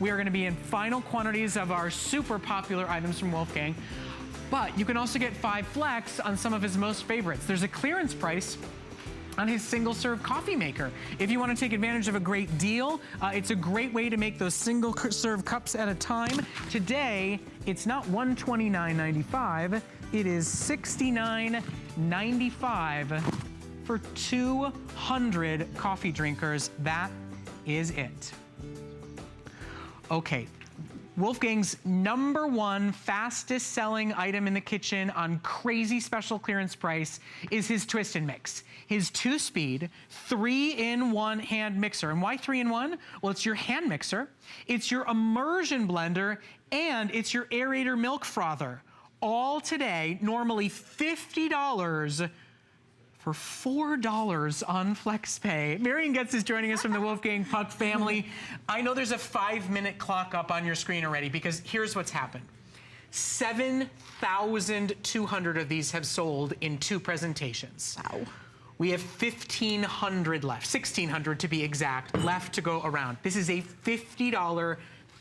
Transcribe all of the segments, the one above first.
We are gonna be in final quantities of our super popular items from Wolfgang, but you can also get 5 flex on some of his most favorites. There's a clearance price on his single serve coffee maker. If you want to take advantage of a great deal, it's a great way to make those single serve cups at a time. Today, it's not $129.95, it is $69.95 for 200 coffee drinkers. That is it. Okay. Wolfgang's #1 fastest selling item in the kitchen on crazy special clearance price is his Twist and Mix. His 2-speed, 3-in-1 hand mixer. And why 3-in-1? Well, it's your hand mixer, it's your immersion blender, and it's your aerator milk frother. All today, normally $50 for $4 on FlexPay. Marian Getz is joining us from the Wolfgang Puck family. I know there's a 5-minute clock up on your screen already because here's what's happened. 7,200 of these have sold in 2 presentations. Wow. We have 1,500 left, 1,600 to be exact, left to go around. This is a $50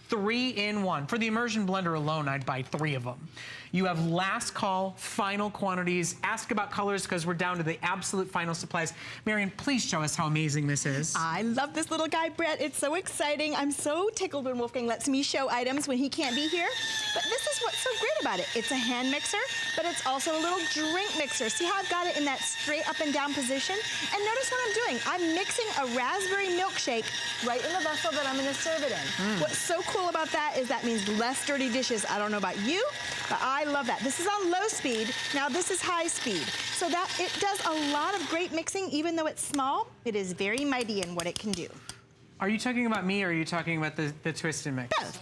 3-in-1. For the immersion blender alone, I'd buy 3 of them. You have last call, final quantities. Ask about colors because we're down to the absolute final supplies. Marian, please show us how amazing this is. I love this little guy, Brett. It's so exciting. I'm so tickled when Wolfgang lets me show items when he can't be here. But this is what's so great about it. It's a hand mixer, but it's also a little drink mixer. See how I've got it in that straight up and down position? And notice what I'm doing. I'm mixing a raspberry milkshake right in the vessel that I'm going to serve it in. What's so cool about that is that means less dirty dishes. I don't know about you, but I love that. This is on low speed. Now this is high speed. So that it does a lot of great mixing. Even though it's small, it is very mighty in what it can do. Are you talking about me or are you talking about the Twist and Mix? Both.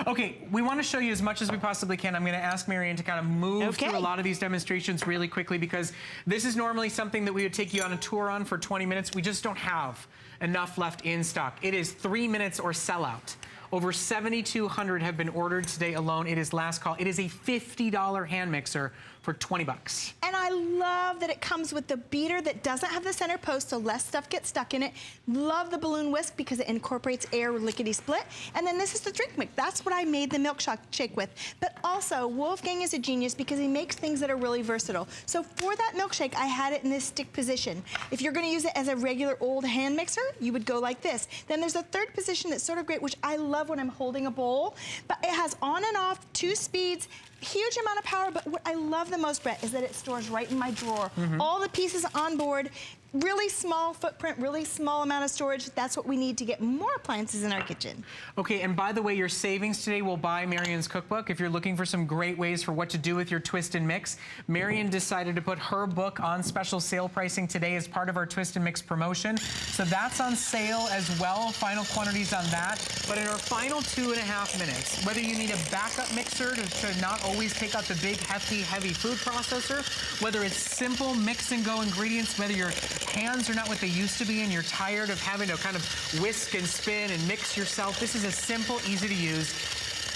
Okay, we want to show you as much as we possibly can. I'm going to ask Marian to kind of move through a lot of these demonstrations really quickly because this is normally something that we would take you on a tour on for 20 minutes. We just don't have enough left in stock. It is 3 minutes or sellout. Over 7,200 have been ordered today alone. It is last call. It is a $50 hand mixer for 20 bucks. And I love that it comes with the beater that doesn't have the center post, so less stuff gets stuck in it. Love the balloon whisk because it incorporates air lickety split. And then this is the drink mix. That's what I made the milkshake with. But also, Wolfgang is a genius because he makes things that are really versatile. So for that milkshake, I had it in this stick position. If you're gonna use it as a regular old hand mixer, you would go like this. Then there's a third position that's sort of great, which I love when I'm holding a bowl, but it has on and off 2 speeds, huge amount of power, but what I love the most, Brett, is that it stores right in my drawer. All the pieces on board, really small footprint, really small amount of storage. That's what we need to get more appliances in our kitchen. Okay, and by the way, your savings today will buy Marian's cookbook. If you're looking for some great ways for what to do with your Twist and Mix, Marian decided to put her book on special sale pricing today as part of our Twist and Mix promotion. So that's on sale as well, final quantities on that. But in our final 2.5 minutes, whether you need a backup mixer to not always take out the big, hefty, heavy food processor, whether it's simple mix and go ingredients, whether your hands are not what they used to be and you're tired of having to kind of whisk and spin and mix yourself, this is a simple, easy to use,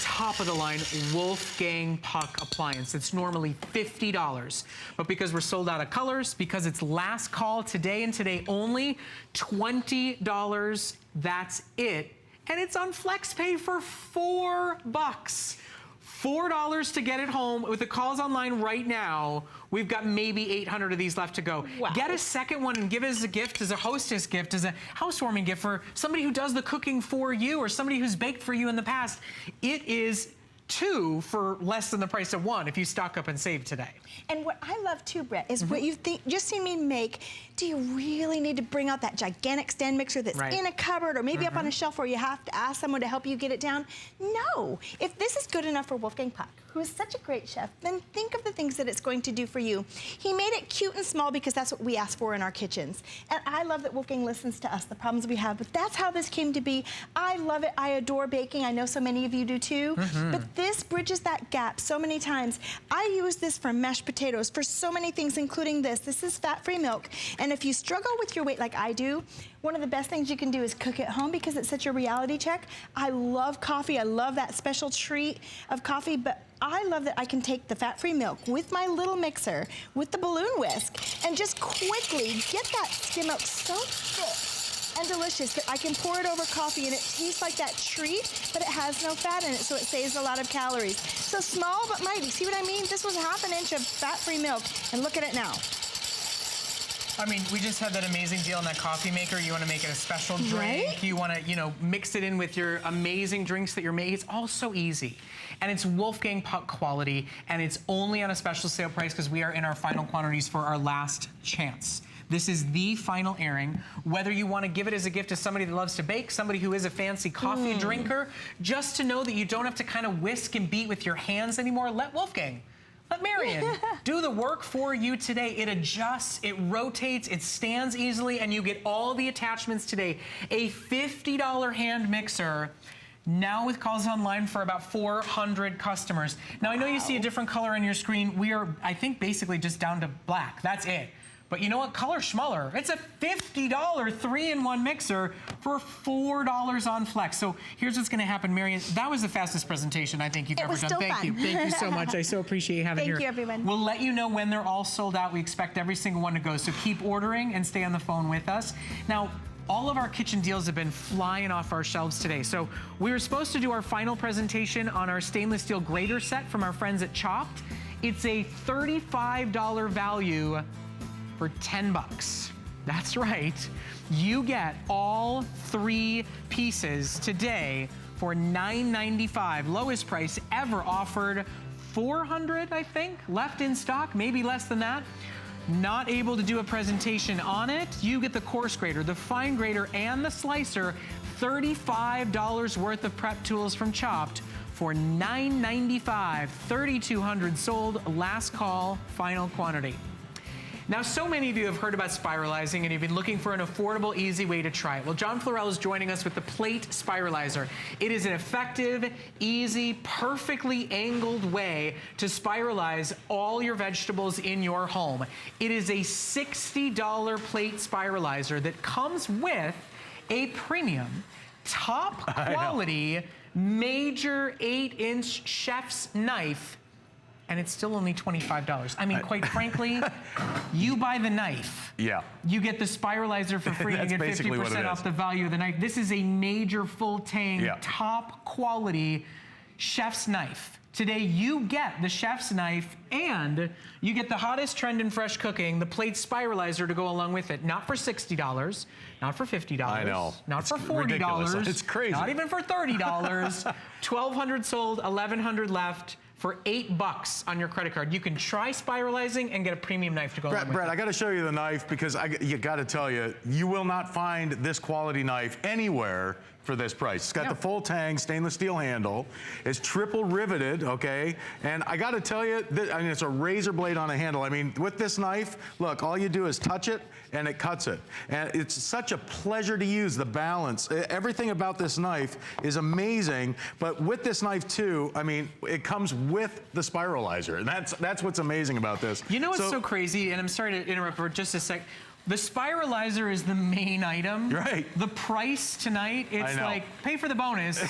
top of the line Wolfgang Puck appliance. It's normally $50, but because we're sold out of colors, because it's last call today and today only, $20, that's it. And it's on FlexPay for $4. $4 to get it home. With the calls online right now, we've got maybe 800 of these left to go. Wow. Get a second one and give it as a gift, as a hostess gift, as a housewarming gift for somebody who does the cooking for you or somebody who's baked for you in the past. It is 2 for less than the price of 1 if you stock up and save today. And what I love too, Brett, is what you've just seen me make. Do you really need to bring out that gigantic stand mixer that's in a cupboard or maybe up on a shelf where you have to ask someone to help you get it down? No. If this is good enough for Wolfgang Puck, who is such a great chef, then think of the things that it's going to do for you. He made it cute and small because that's what we ask for in our kitchens. And I love that Wolfgang listens to us, the problems we have, but that's how this came to be. I love it. I adore baking. I know so many of you do too. But this bridges that gap so many times. I use this for mashed potatoes, for so many things, including this. This is fat-free milk. And if you struggle with your weight like I do, one of the best things you can do is cook at home because it's such a reality check. I love coffee. I love that special treat of coffee, but I love that I can take the fat-free milk with my little mixer, with the balloon whisk, and just quickly get that skim milk so thick and delicious. I can pour it over coffee and it tastes like that treat, but it has no fat in it, so it saves a lot of calories. So small but mighty. See what I mean? This was ½ an inch of fat-free milk, and look at it now. I mean, we just had that amazing deal on that coffee maker. You want to make it a special drink. Right? You want to, you know, mix it in with your amazing drinks that you're making. It's all so easy. And it's Wolfgang Puck quality, and it's only on a special sale price because we are in our final quantities for our last chance. This is the final airing. Whether you want to give it as a gift to somebody that loves to bake, somebody who is a fancy coffee drinker, just to know that you don't have to kind of whisk and beat with your hands anymore, let Wolfgang, let Marion do the work for you today. It adjusts, it rotates, it stands easily, and you get all the attachments today. A $50 hand mixer, now with calls online for about 400 customers. Now, I know you see a different color on your screen. We are, I think, basically just down to black. That's it. But you know what? Color schmuller. It's a $50 3-in-1 mixer for $4 on Flex. So here's what's going to happen, Marion. That was the fastest presentation I think you've ever done. Thank you. Thank you so much. I so appreciate you having you here. Thank you, everyone. We'll let you know when they're all sold out. We expect every single one to go. So keep ordering and stay on the phone with us. Now, all of our kitchen deals have been flying off our shelves today. So we were supposed to do our final presentation on our stainless steel grater set from our friends at Chopped. It's a $35 value for 10 bucks. That's right. You get all 3 pieces today for $9.95. Lowest price ever offered. 400, I think, left in stock, maybe less than that. Not able to do a presentation on it. You get the coarse grater, the fine grater, and the slicer. $35 worth of prep tools from Chopped for $9.95. 3,200 sold. Last call, final quantity. Now, so many of you have heard about spiralizing and you've been looking for an affordable, easy way to try it. Well, John Florell is joining us with the Plate Spiralizer. It is an effective, easy, perfectly angled way to spiralize all your vegetables in your home. It is a $60 plate spiralizer that comes with a premium, top quality, major 8-inch chef's knife. And it's still only $25. I mean, quite frankly, you buy the knife. Yeah. You get the spiralizer for free. You get 50% off the value of the knife. This is a major full tang, top quality chef's knife. Today, you get the chef's knife and you get the hottest trend in fresh cooking, the plate spiralizer to go along with it. Not for $60, not for $50. I know. Not it's for $40. ridiculous. It's crazy. Not even for $30. 1,200 sold, 1,100 left. For $8 on your credit card. You can try spiralizing and get a premium knife to go along with it. Brett, I got to show you the knife because you got to tell you, you will not find this quality knife anywhere for this price. It's got the full tang stainless steel handle. It's triple riveted, okay? And I got to tell you, I mean, it's a razor blade on a handle. I mean, with this knife, look, all you do is touch it and it cuts it. And it's such a pleasure to use, the balance. Everything about this knife is amazing, but with this knife too, I mean, it comes with the spiralizer. And that's what's amazing about this. You know what's so crazy, and I'm sorry to interrupt for just a sec. The spiralizer is the main item. Right. The price tonight, it's like, pay for the bonus,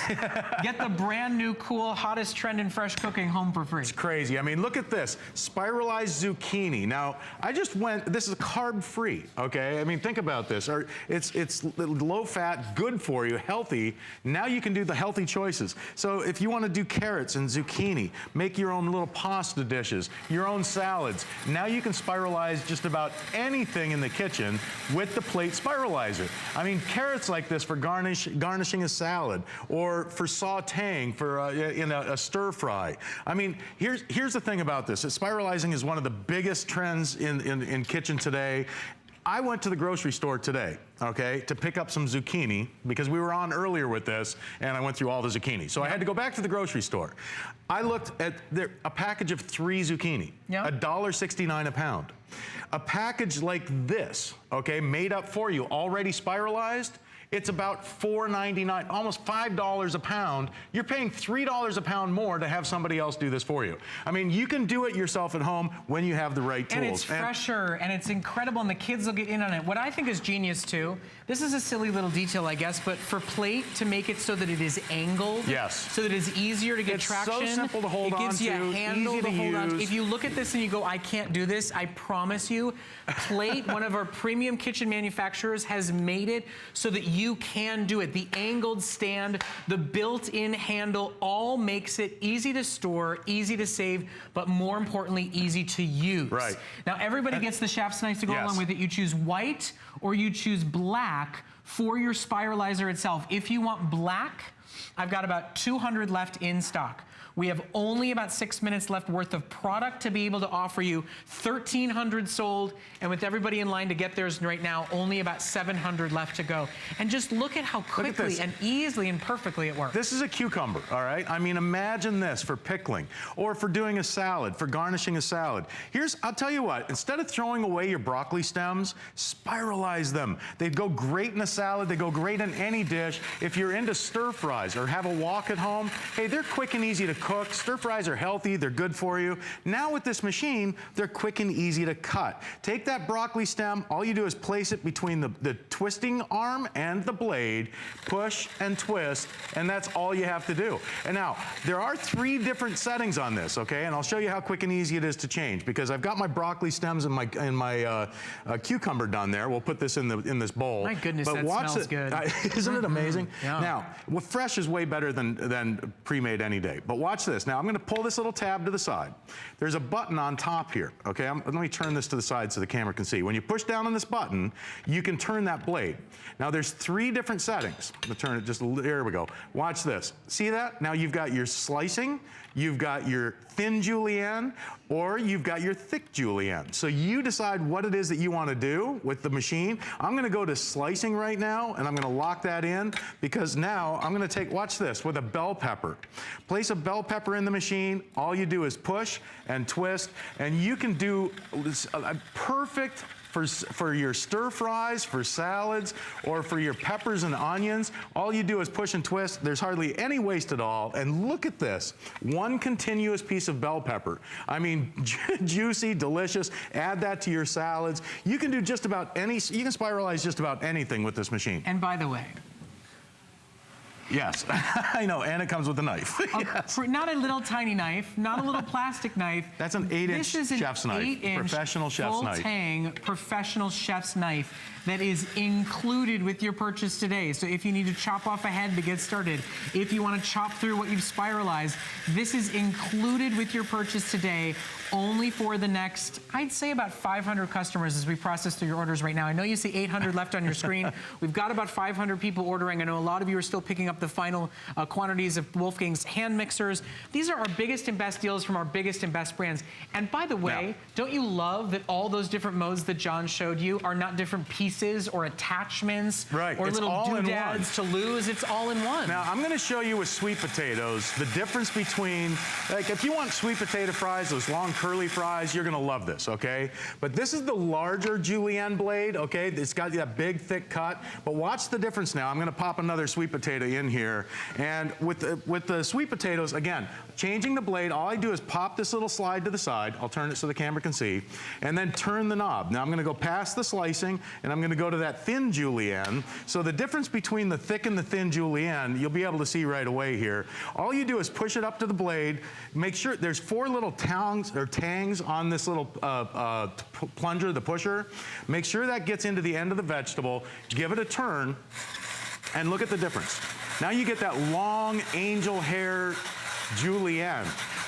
get the brand new, cool, hottest trend in fresh cooking home for free. It's crazy. I mean, look at this. Spiralize Zucchini. Now, I just went, this is carb-free, okay? I mean, think about this. It's low-fat, good for you, healthy. Now you can do the healthy choices. So if you want to do carrots and zucchini, make your own little pasta dishes, your own salads, now you can spiralize just about anything in the kitchen with the plate spiralizer. I mean, carrots like this for garnishing a salad, or for sautéing for in a stir fry. I mean, here's the thing about this. Spiralizing is one of the biggest trends in kitchen today. I went to the grocery store today, okay, to pick up some zucchini because we were on earlier with this and I went through all the zucchini. So I had to go back to the grocery store. I looked at a package of 3 zucchini, $1.69 a pound. A package like this, okay, made up for you, already spiralized, it's about $4.99, almost $5 a pound. You're paying $3 a pound more to have somebody else do this for you. I mean, you can do it yourself at home when you have the right tools. And it's fresher, and it's incredible, and the kids will get in on it. What I think is genius, too, this is a silly little detail, I guess, but for plate to make it so that it is angled, so that it's easier to get traction. It's so simple to hold on to, it gives you a handle to hold on to. If you look at this and you go, I can't do this, I promise you, Plate, one of our premium kitchen manufacturers, has made it so that you can do it. The angled stand, the built-in handle, all makes it easy to store, easy to save, but more importantly, easy to use. Right. Now, everybody gets the chef's knife to go along with it. You choose white or you choose black for your Spiralizer itself. If you want black, I've got about 200 left in stock. We have only about 6 minutes left worth of product to be able to offer you. 1,300 sold, and with everybody in line to get theirs right now, only about 700 left to go. And just look at how quickly and easily and perfectly it works. This is a cucumber, all right? I mean, imagine this for pickling or for doing a salad, for garnishing a salad. I'll tell you what, instead of throwing away your broccoli stems, spiralize them. They go great in a salad, they go great in any dish. If you're into stir fries or have a wok at home, hey, they're quick and easy to cook. Stir fries are healthy, they're good for you. Now with this machine, they're quick and easy to cut. Take that broccoli stem, all you do is place it between the twisting arm and the blade, push and twist, and that's all you have to do. And now, there are 3 different settings on this, okay? And I'll show you how quick and easy it is to change, because I've got my broccoli stems and my cucumber done there. We'll put this in this bowl. My goodness, that smells good. Isn't it amazing? Yeah. Now, fresh is way better than pre-made any day, but watch this. Now I'm going to pull this little tab to the side. There's a button on top here, okay? Let me turn this to the side so the camera can see. When you push down on this button, you can turn that blade. Now there's 3 different settings. I'm going to turn it just a little, there we go. Watch this. See that? Now you've got your slicing, you've got your thin julienne, or you've got your thick julienne. So you decide what it is that you want to do with the machine. I'm going to go to slicing right now, and I'm going to lock that in, because now I'm going to take, watch this, with a bell pepper. Place a bell pepper in the machine. All you do is push and twist, and you can do a perfect for your stir fries, for salads, or for your peppers and onions. All you do is push and twist. There's hardly any waste at all. And look at this, one continuous piece of bell pepper. I mean, juicy, delicious. Add that to your salads. You can do just about you can spiralize just about anything with this machine. And by the way, yes, I know, and it comes with a knife. Yes. Not a little tiny knife, not a little plastic knife. That's an 8-inch chef's knife, 8-inch professional chef's knife. Full-tang professional chef's knife that is included with your purchase today. So if you need to chop off a head to get started, if you want to chop through what you've spiralized, this is included with your purchase today, only for the next, I'd say about 500 customers as we process through your orders right now. I know you see 800 left on your screen. We've got about 500 people ordering. I know a lot of you are still picking up the final quantities of Wolfgang's hand mixers. These are our biggest and best deals from our biggest and best brands. And by the way, don't you love that all those different modes that John showed you are not different pieces or attachments or it's little all doodads to lose? It's all in one. Now, I'm going to show you with sweet potatoes the difference between, like, if you want sweet potato fries, those long curly fries, you're going to love this, okay? But this is the larger julienne blade, okay? It's got that big, thick cut. But watch the difference now. I'm going to pop another sweet potato in here. And with the sweet potatoes, again, changing the blade, all I do is pop this little slide to the side. I'll turn it so the camera can see. And then turn the knob. Now I'm going to go past the slicing, and I'm going to go to that thin julienne. So the difference between the thick and the thin julienne, you'll be able to see right away here. All you do is push it up to the blade. Make sure there's 4 little tangs on this little plunger, the pusher. Make sure that gets into the end of the vegetable. Give it a turn, and look at the difference. Now you get that long angel hair julienne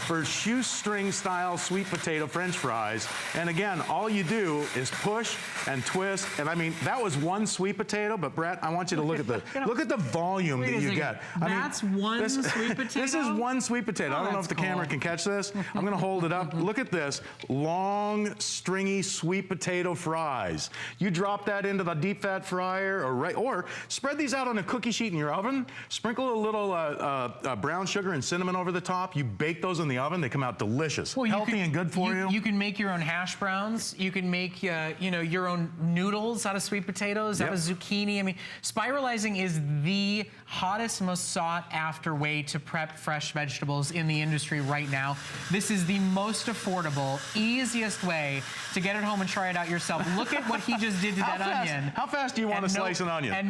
for shoestring style sweet potato French fries. And again, all you do is push and twist. And I mean, that was one sweet potato, but Brett, I want you to look at the volume that you get. That's one sweet potato? This is one sweet potato. I don't know if the camera can catch this. I'm gonna hold it up. Look at this, long, stringy sweet potato fries. You drop that into the deep fat fryer, or spread these out on a cookie sheet in your oven, sprinkle a little brown sugar and cinnamon over the top. You bake those in the oven, they come out delicious. Well, healthy and good for you. You can make your own hash browns. You can make, you know, your own noodles out of sweet potatoes, out of zucchini. I mean, spiralizing is the hottest, most sought after way to prep fresh vegetables in the industry right now. This is the most affordable, easiest way to get it home and try it out yourself. Look at what he just did to that onion. How fast do you want to slice an onion? And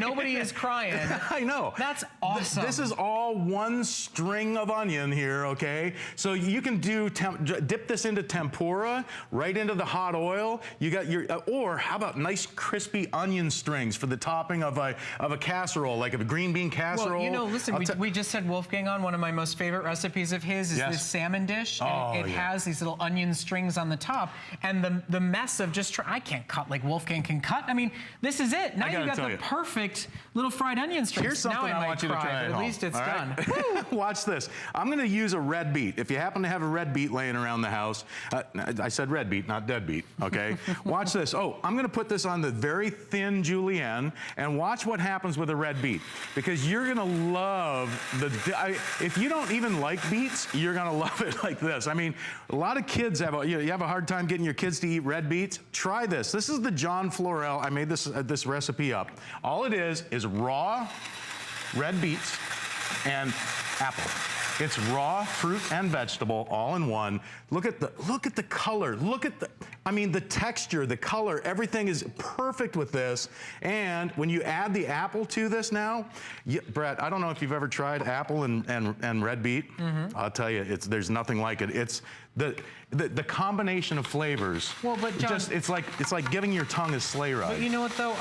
nobody is crying. I know. That's awesome. This is all one string of onion here, okay? So you can dip this into tempura, right into the hot oil. You got your, or how about nice crispy onion strings for the topping of a casserole, like a green bean casserole? Well, you know, listen, we just had Wolfgang on. One of my most favorite recipes of his is this salmon dish. And it has these little onion strings on the top. And the mess of just I can't cut like Wolfgang can cut. I mean, this is it. Now you got the perfect little fried onion strings. Here's something now I want you to try but at least it's done. Watch this. I'm going to use a red beet. If you happen to have a red beet laying around the house, I said red beet, not dead beet, okay? Watch this. Oh, I'm going to put this on the very thin julienne, and watch what happens with a red beet. Because you're going to love if you don't even like beets, you're going to love it like this. I mean, a lot of kids have you have a hard time getting your kids to eat red beets. Try this. This is the John Florell. I made this recipe up. All it is raw red beets and apple. It's raw fruit and vegetable all in one. Look at the color. I mean, the texture, the color, everything is perfect with this. And when you add the apple to this now, Brett, I don't know if you've ever tried apple and red beet. I'll tell you, there's nothing like it. It's the combination of flavors. Well, but John, it's like giving your tongue a sleigh ride. But you know what though,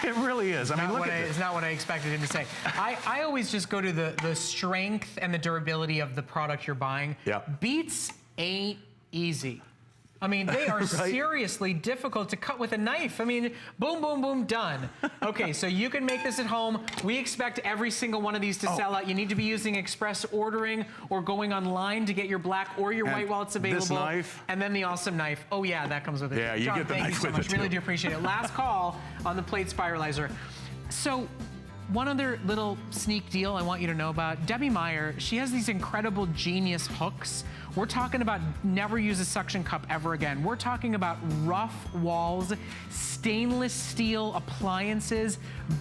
it really is. I mean, look at this. It's not what I expected him to say. I always just go to the strength and the durability of the product you're buying. Yeah. Beets ain't easy. I mean, they are seriously difficult to cut with a knife. I mean, boom, boom, boom, done. Okay, so you can make this at home. We expect every single one of these to sell out. You need to be using express ordering or going online to get your black or your white while it's available. This knife. And then the awesome knife. Oh yeah, that comes with it. Yeah, you John, get the thank knife you so with much. it Really too. do appreciate it. Last call on the plate Spiralizer. So, one other little sneak deal I want you to know about. Debbie Meyer, she has these incredible genius hooks. We're talking about never use a suction cup ever again. We're talking about rough walls, stainless steel appliances,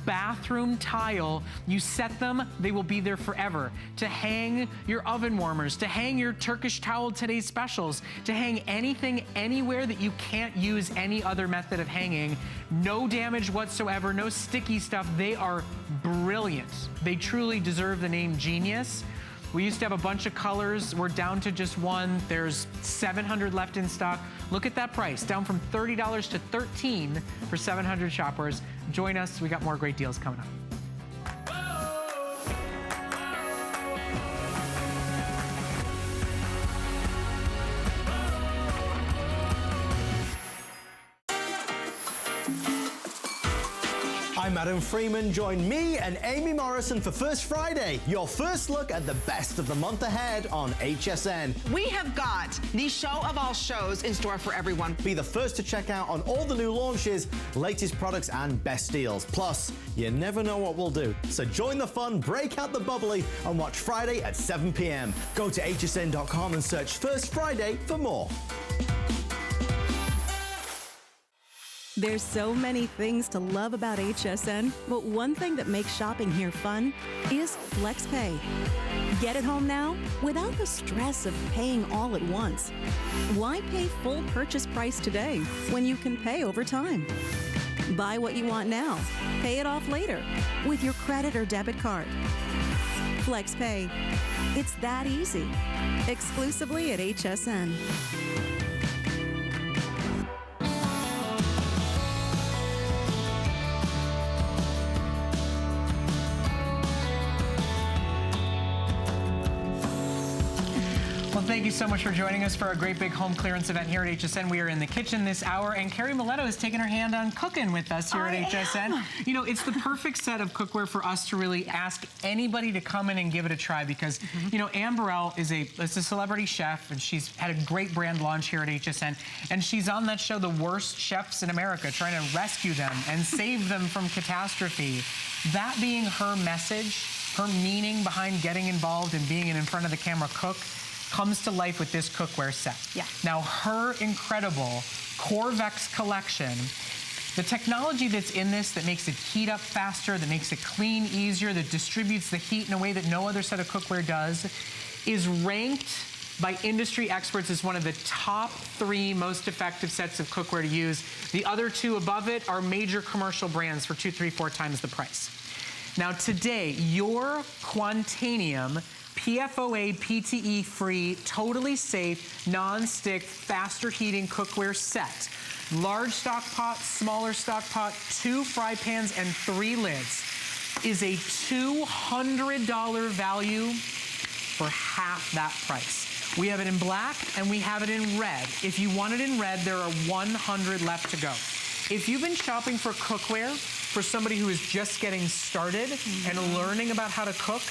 bathroom tile. You set them, they will be there forever. To hang your oven warmers, to hang your Turkish towel today's specials, to hang anything anywhere that you can't use any other method of hanging. No damage whatsoever, no sticky stuff. They are brilliant. They truly deserve the name genius. We used to have a bunch of colors. We're down to just one. There's 700 left in stock. Look at that price, down from $30 to $13 for 700 shoppers. Join us. We got more great deals coming up. I'm Adam Freeman. Join me and Amy Morrison for First Friday, your first look at the best of the month ahead on HSN. We have got the show of all shows in store for everyone. Be the first to check out on all the new launches, latest products, and best deals. Plus, you never know what we'll do. So join the fun, break out the bubbly, and watch Friday at 7 p.m. Go to hsn.com and search First Friday for more. There's so many things to love about HSN, but one thing that makes shopping here fun is FlexPay. Get it home now without the stress of paying all at once. Why pay full purchase price today when you can pay over time? Buy what you want now, pay it off later with your credit or debit card. FlexPay. It's that easy. Exclusively at HSN. Well, thank you so much for joining us for our great big home clearance event here at HSN. We are in the kitchen this hour, and Carrie Miletto has taken her hand on cooking with us here at HSN. You know, it's the perfect set of cookware for us to really ask anybody to come in and give it a try because, you know, Ann Burrell is a celebrity chef, and she's had a great brand launch here at HSN, and she's on that show, The Worst Chefs in America, trying to rescue them and save them from catastrophe. That being her message, her meaning behind getting involved and being in front of the camera cook comes to life with this cookware set. Yeah. Now, her incredible Corvex collection, the technology that's in this that makes it heat up faster, that makes it clean easier, that distributes the heat in a way that no other set of cookware does, is ranked by industry experts as one of the top 3 most effective sets of cookware to use. The other 2 above it are major commercial brands for 2, 3, 4 times the price. Now today, your Quantanium PFOA, PTE free, totally safe, non-stick, faster heating cookware set. Large stock pot, smaller stock pot, 2 fry pans, and 3 lids is a $200 value for half that price. We have it in black and we have it in red. If you want it in red, there are 100 left to go. If you've been shopping for cookware for somebody who is just getting started and learning about how to cook,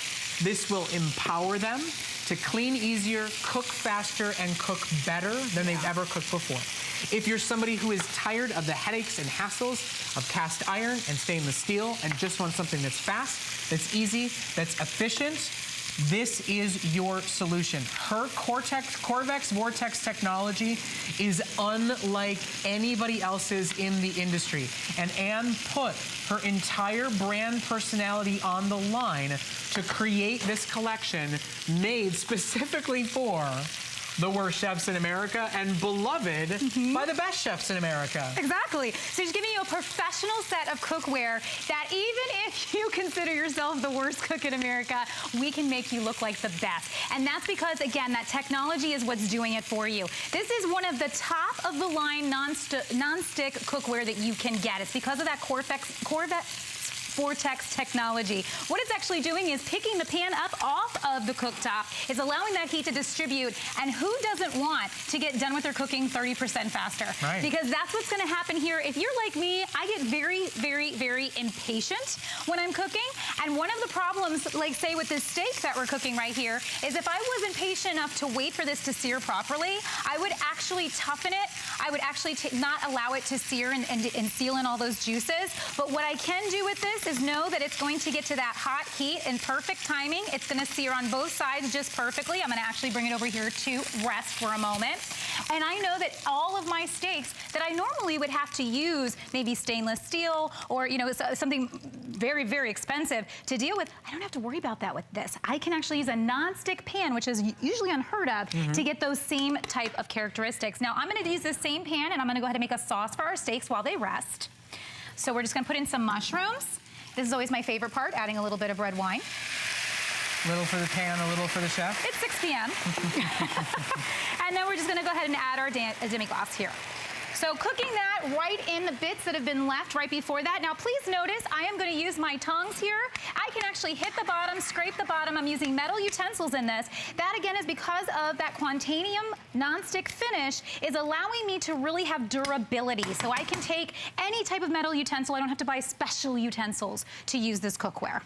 this will empower them to clean easier, cook faster, and cook better than they've ever cooked before. If you're somebody who is tired of the headaches and hassles of cast iron and stainless steel and just want something that's fast, that's easy, that's efficient, this is your solution. Her Corvex Vortex technology is unlike anybody else's in the industry. And Anne put her entire brand personality on the line to create this collection made specifically for the worst chefs in America and beloved by the best chefs in America. Exactly. So she's giving you a professional set of cookware that even if you consider yourself the worst cook in America, we can make you look like the best. And that's because, again, that technology is what's doing it for you. This is one of the top of the line non-stick cookware that you can get. It's because of that Corvex Vortex technology. What it's actually doing is picking the pan up off of the cooktop. It's allowing that heat to distribute. And who doesn't want to get done with their cooking 30% faster? Right. Because that's what's going to happen here. If you're like me, I get very, very, very impatient when I'm cooking. And one of the problems, like say with this steak that we're cooking right here, is if I wasn't patient enough to wait for this to sear properly, I would actually toughen it. I would actually not allow it to sear and seal in all those juices. But what I can do with this is know that it's going to get to that hot heat in perfect timing. It's going to sear on both sides just perfectly. I'm going to actually bring it over here to rest for a moment. And I know that all of my steaks that I normally would have to use, maybe stainless steel or, you know, something very, very expensive to deal with, I don't have to worry about that with this. I can actually use a non-stick pan, which is usually unheard of, to get those same type of characteristics. Now, I'm going to use this same pan and I'm going to go ahead and make a sauce for our steaks while they rest. So we're just going to put in some mushrooms. This is always my favorite part, adding a little bit of red wine. A little for the pan, a little for the chef. It's 6 p.m. And then we're just gonna go ahead and add our demi-glace here. So cooking that right in the bits that have been left right before that. Now please notice I am going to use my tongs here. I can actually hit the bottom, scrape the bottom. I'm using metal utensils in this. That again is because of that Quantanium non-stick finish is allowing me to really have durability. So I can take any type of metal utensil. I don't have to buy special utensils to use this cookware.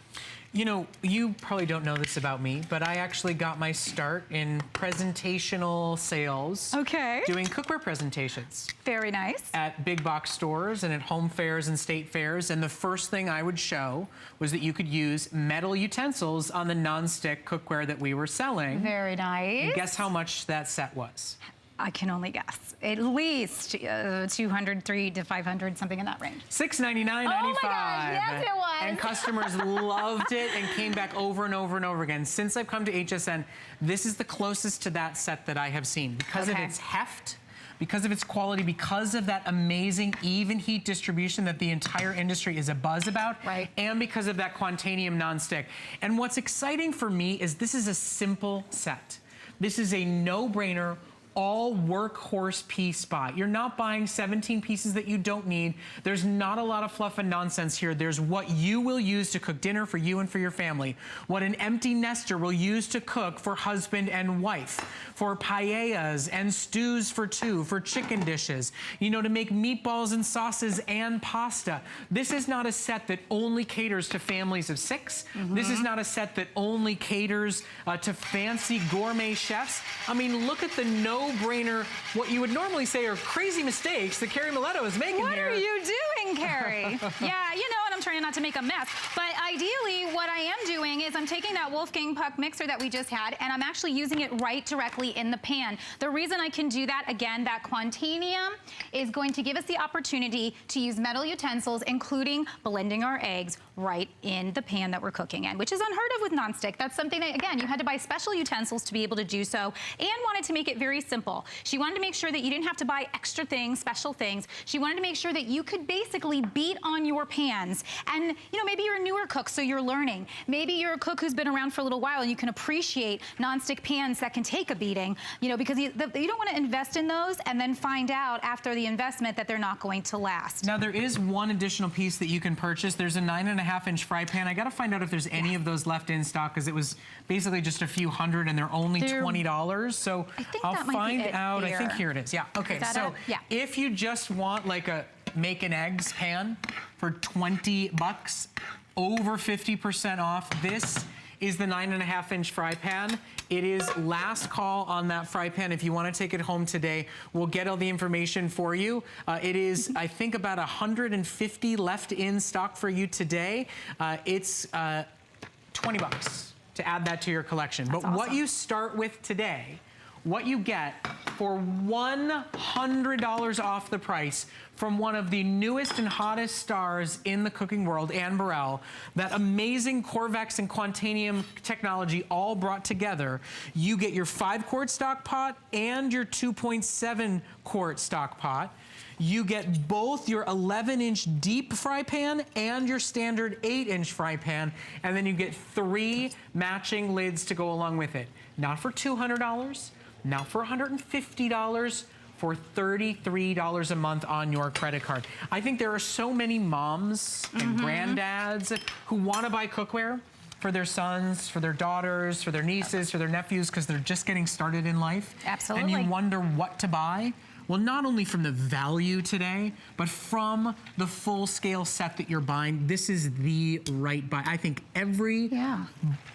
You know, you probably don't know this about me, but I actually got my start in presentational sales. Okay. Doing cookware presentations. Very nice. At big box stores and at home fairs and state fairs. And the first thing I would show was that you could use metal utensils on the non-stick cookware that we were selling. Very nice. And guess how much that set was? I can only guess. At least 200, 300 to 500, something in that range. $699.95. Oh my gosh, yes it was. And customers loved it and came back over and over and over again. Since I've come to HSN, this is the closest to that set that I have seen. Because of its heft, because of its quality, because of that amazing even heat distribution that the entire industry is abuzz about, and because of that Quantanium nonstick. And what's exciting for me is this is a simple set. This is a no-brainer, all workhorse piece spot. You're not buying 17 pieces that you don't need. There's not a lot of fluff and nonsense here. There's what you will use to cook dinner for you and for your family. What an empty nester will use to cook for husband and wife. For paellas and stews for two, for chicken dishes. You know, to make meatballs and sauces and pasta. This is not a set that only caters to families of 6. This is not a set that only caters to fancy gourmet chefs. I mean, look at the no-brainer, what you would normally say are crazy mistakes that Carrie Miletto is making here. What are you doing, Carrie? Yeah, you know, and I'm trying not to make a mess. But ideally, what I am doing is I'm taking that Wolfgang Puck mixer that we just had, and I'm actually using it right directly in the pan. The reason I can do that, again, that Quantanium is going to give us the opportunity to use metal utensils, including blending our eggs right in the pan that we're cooking in, which is unheard of with nonstick. That's something that, again, you had to buy special utensils to be able to do so, and wanted to make it very simple. She wanted to make sure that you didn't have to buy extra things, special things. She wanted to make sure that you could basically beat on your pans. And, you know, maybe you're a newer cook, so you're learning. Maybe you're a cook who's been around for a little while and you can appreciate nonstick pans that can take a beating, you know, because you don't want to invest in those and then find out after the investment that they're not going to last. Now, there is one additional piece that you can purchase. There's a 9.5-inch fry pan. I got to find out if there's any of those left in stock, because it was basically just a few hundred and they're only $20. So I'll find out. I think here it is. Yeah. Okay. So if you just want like a make an eggs pan for $20, over 50% off, this is the 9.5-inch fry pan. It is last call on that fry pan. If you want to take it home today, we'll get all the information for you. It is, I think, about 150 left in stock for you today. It's $20 to add that to your collection. But what you start with today, what you get for $100 off the price from one of the newest and hottest stars in the cooking world, Anne Burrell, that amazing Corvex and Quantanium technology all brought together, you get your 5-quart stock pot and your 2.7-quart stock pot. You get both your 11-inch deep fry pan and your standard 8-inch fry pan, and then you get 3 matching lids to go along with it. Not for $200, not for $150, for $33 a month on your credit card. I think there are so many moms and granddads who want to buy cookware for their sons, for their daughters, for their nieces, for their nephews, because they're just getting started in life. Absolutely. And you wonder what to buy. Well, not only from the value today, but from the full-scale set that you're buying, this is the right buy. I think every,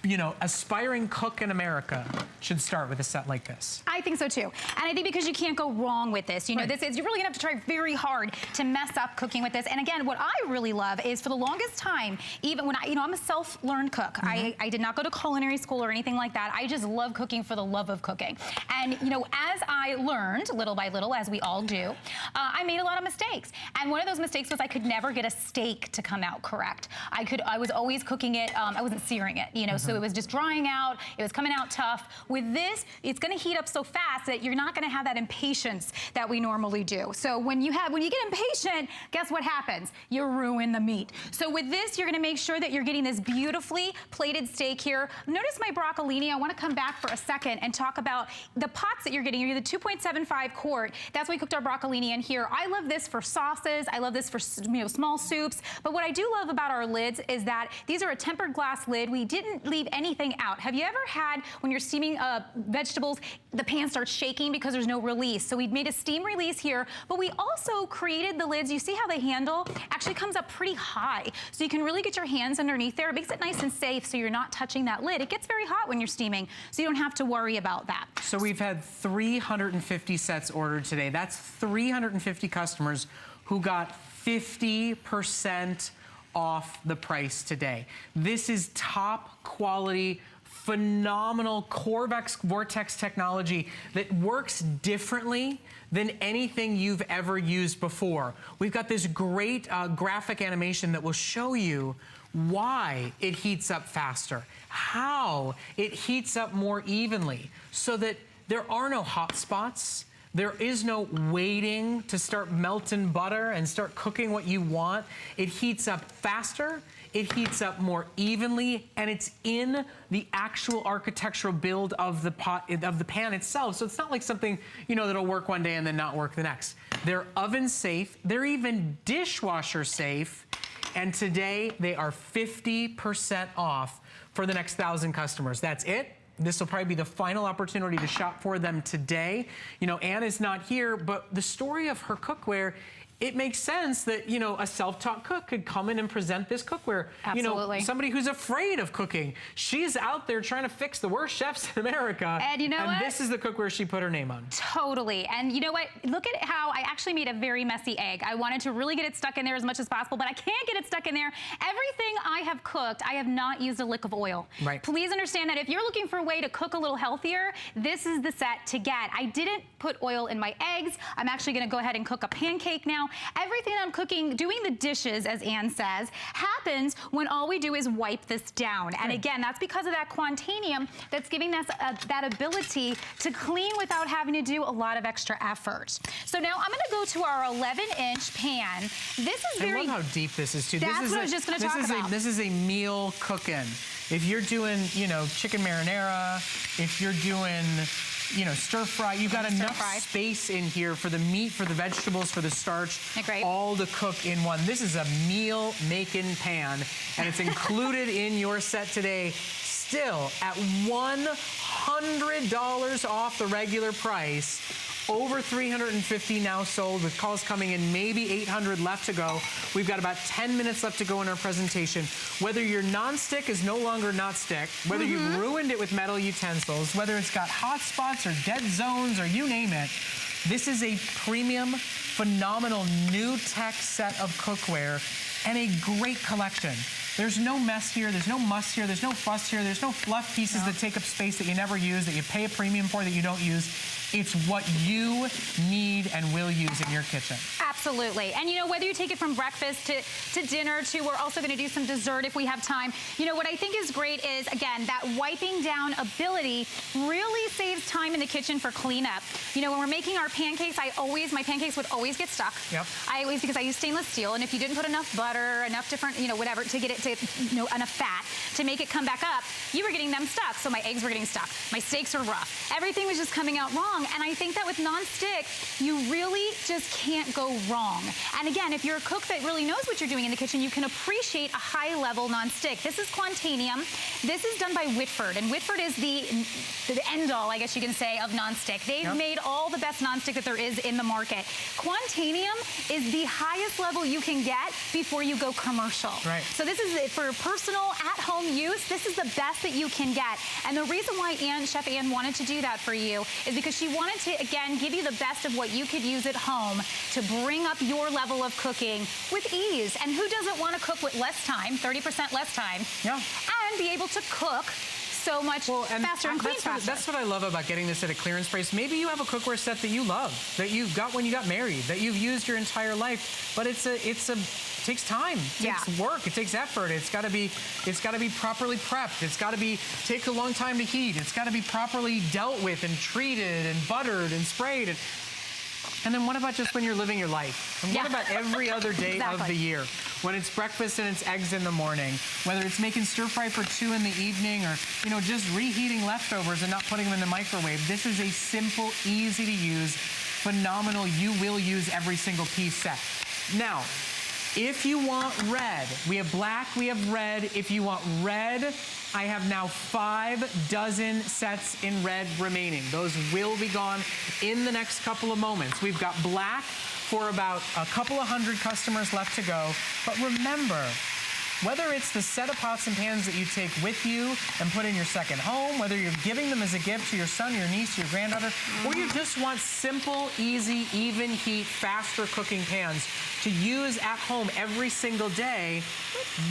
you know, aspiring cook in America should start with a set like this. I think so too. And I think because you can't go wrong with this. You know, this is, you're really gonna have to try very hard to mess up cooking with this. And again, what I really love is, for the longest time, even when I'm a self-learned cook. I did not go to culinary school or anything like that. I just love cooking for the love of cooking. And, you know, as I learned little by little, as we all do, I made a lot of mistakes. And one of those mistakes was I could never get a steak to come out correct. I was always cooking it, I wasn't searing it, you know, so it was just drying out, it was coming out tough. With this, it's gonna heat up so fast that you're not gonna have that impatience that we normally do. So when you get impatient, guess what happens? You ruin the meat. So with this, you're gonna make sure that you're getting this beautifully plated steak here. Notice my broccolini. I wanna come back for a second and talk about the pots that you're getting. You're the 2.75 quart. That's why we cooked our broccolini in here. I love this for sauces. I love this for, you know, small soups. But what I do love about our lids is that these are a tempered glass lid. We didn't leave anything out. Have you ever had, when you're steaming vegetables, the pan starts shaking because there's no release? So we made a steam release here, but we also created the lids. You see how the handle actually comes up pretty high. So you can really get your hands underneath there. It makes it nice and safe so you're not touching that lid. It gets very hot when you're steaming, so you don't have to worry about that. So we've had 350 sets ordered today. That's 350 customers who got 50% off the price today. This is top quality, phenomenal Corvex Vortex technology that works differently than anything you've ever used before. We've got this great graphic animation that will show you why it heats up faster, how it heats up more evenly, so that there are no hot spots. There is no waiting to start melting butter and start cooking what you want. It heats up faster, it heats up more evenly, and it's in the actual architectural build of the pot, of the pan itself. So it's not like something, you know, that'll work one day and then not work the next. They're oven safe, they're even dishwasher safe, and today they are 50% off for the next 1,000 customers. That's it. This will probably be the final opportunity to shop for them today. You know, Anne is not here, but the story of her cookware it makes sense that, you know, a self-taught cook could come in and present this cookware. Absolutely. You know, somebody who's afraid of cooking. She's out there trying to fix the worst chefs in America. And you know what? This is the cookware she put her name on. Totally. And you know what? Look at how I actually made a very messy egg. I wanted to really get it stuck in there as much as possible, but I can't get it stuck in there. Everything I have cooked, I have not used a lick of oil. Right. Please understand that if you're looking for a way to cook a little healthier, this is the set to get. I didn't put oil in my eggs. I'm actually going to go ahead and cook a pancake now. Everything that I'm cooking, doing the dishes, as Ann says, happens when all we do is wipe this down. And again, that's because of that Quantanium that's giving us that ability to clean without having to do a lot of extra effort. So now I'm going to go to our 11-inch pan. This is very... I love how deep this is, too. That's what I was just going to talk about. This is a meal cook-in. If you're doing, you know, chicken marinara, if you're doing... you know, stir fry. You've got enough space in here for the meat, for the vegetables, for the starch, all to cook in one. This is a meal making pan, and it's included in your set today, still at $100 off the regular price. Over 350 now sold, with calls coming in, maybe 800 left to go. We've got about 10 minutes left to go in our presentation. Whether your nonstick is no longer not stick, whether you've ruined it with metal utensils, whether it's got hot spots or dead zones or you name it, this is a premium, phenomenal new tech set of cookware and a great collection. There's no mess here, there's no muss here, there's no fuss here, there's no fluff pieces that take up space that you never use, that you pay a premium for that you don't use. It's what you need and will use in your kitchen. Absolutely. And you know, whether you take it from breakfast to dinner to, we're also going to do some dessert if we have time. You know, what I think is great is, again, that wiping down ability really saves time in the kitchen for cleanup. You know, when we're making our pancakes, my pancakes would always get stuck. Yep. Because I use stainless steel, and if you didn't put enough butter, enough different, you know, whatever, to get it to, you know, enough fat to make it come back up, you were getting them stuck. So my eggs were getting stuck. My steaks were rough. Everything was just coming out wrong. And I think that with nonstick, you really just can't go wrong. And again, if you're a cook that really knows what you're doing in the kitchen, you can appreciate a high-level nonstick. This is Quantanium. This is done by Whitford, and Whitford is the end-all, I guess you can say, of nonstick. They've made all the best nonstick that there is in the market. Quantanium is the highest level you can get before you go commercial. Right. So this is for personal, at-home use. This is the best that you can get. And the reason why Chef Ann wanted to do that for you is because she wanted to, again, give you the best of what you could use at home to bring up your level of cooking with ease. And who doesn't want to cook with less time, 30% less time, and be able to cook so much faster and clean faster. That's what I love about getting this at a clearance price. Maybe you have a cookware set that you love, that you got when you got married, that you've used your entire life, but it takes time, it takes work, it takes effort. It's got to be properly prepped. It's got to take a long time to heat. It's got to be properly dealt with and treated and buttered and sprayed. And then what about just when you're living your life? And what about every other day of the year? When it's breakfast and it's eggs in the morning, whether it's making stir fry for 2 in the evening, or, you know, just reheating leftovers and not putting them in the microwave. This is a simple, easy to use, phenomenal, you will use every single piece set. Now, if you want red, we have black, we have red. If you want red, I have now 5 dozen sets in red remaining. Those will be gone in the next couple of moments. We've got black for about a couple of hundred customers left to go. But remember, whether it's the set of pots and pans that you take with you and put in your second home, whether you're giving them as a gift to your son, your niece, your granddaughter, or you just want simple, easy, even heat, faster cooking pans to use at home every single day,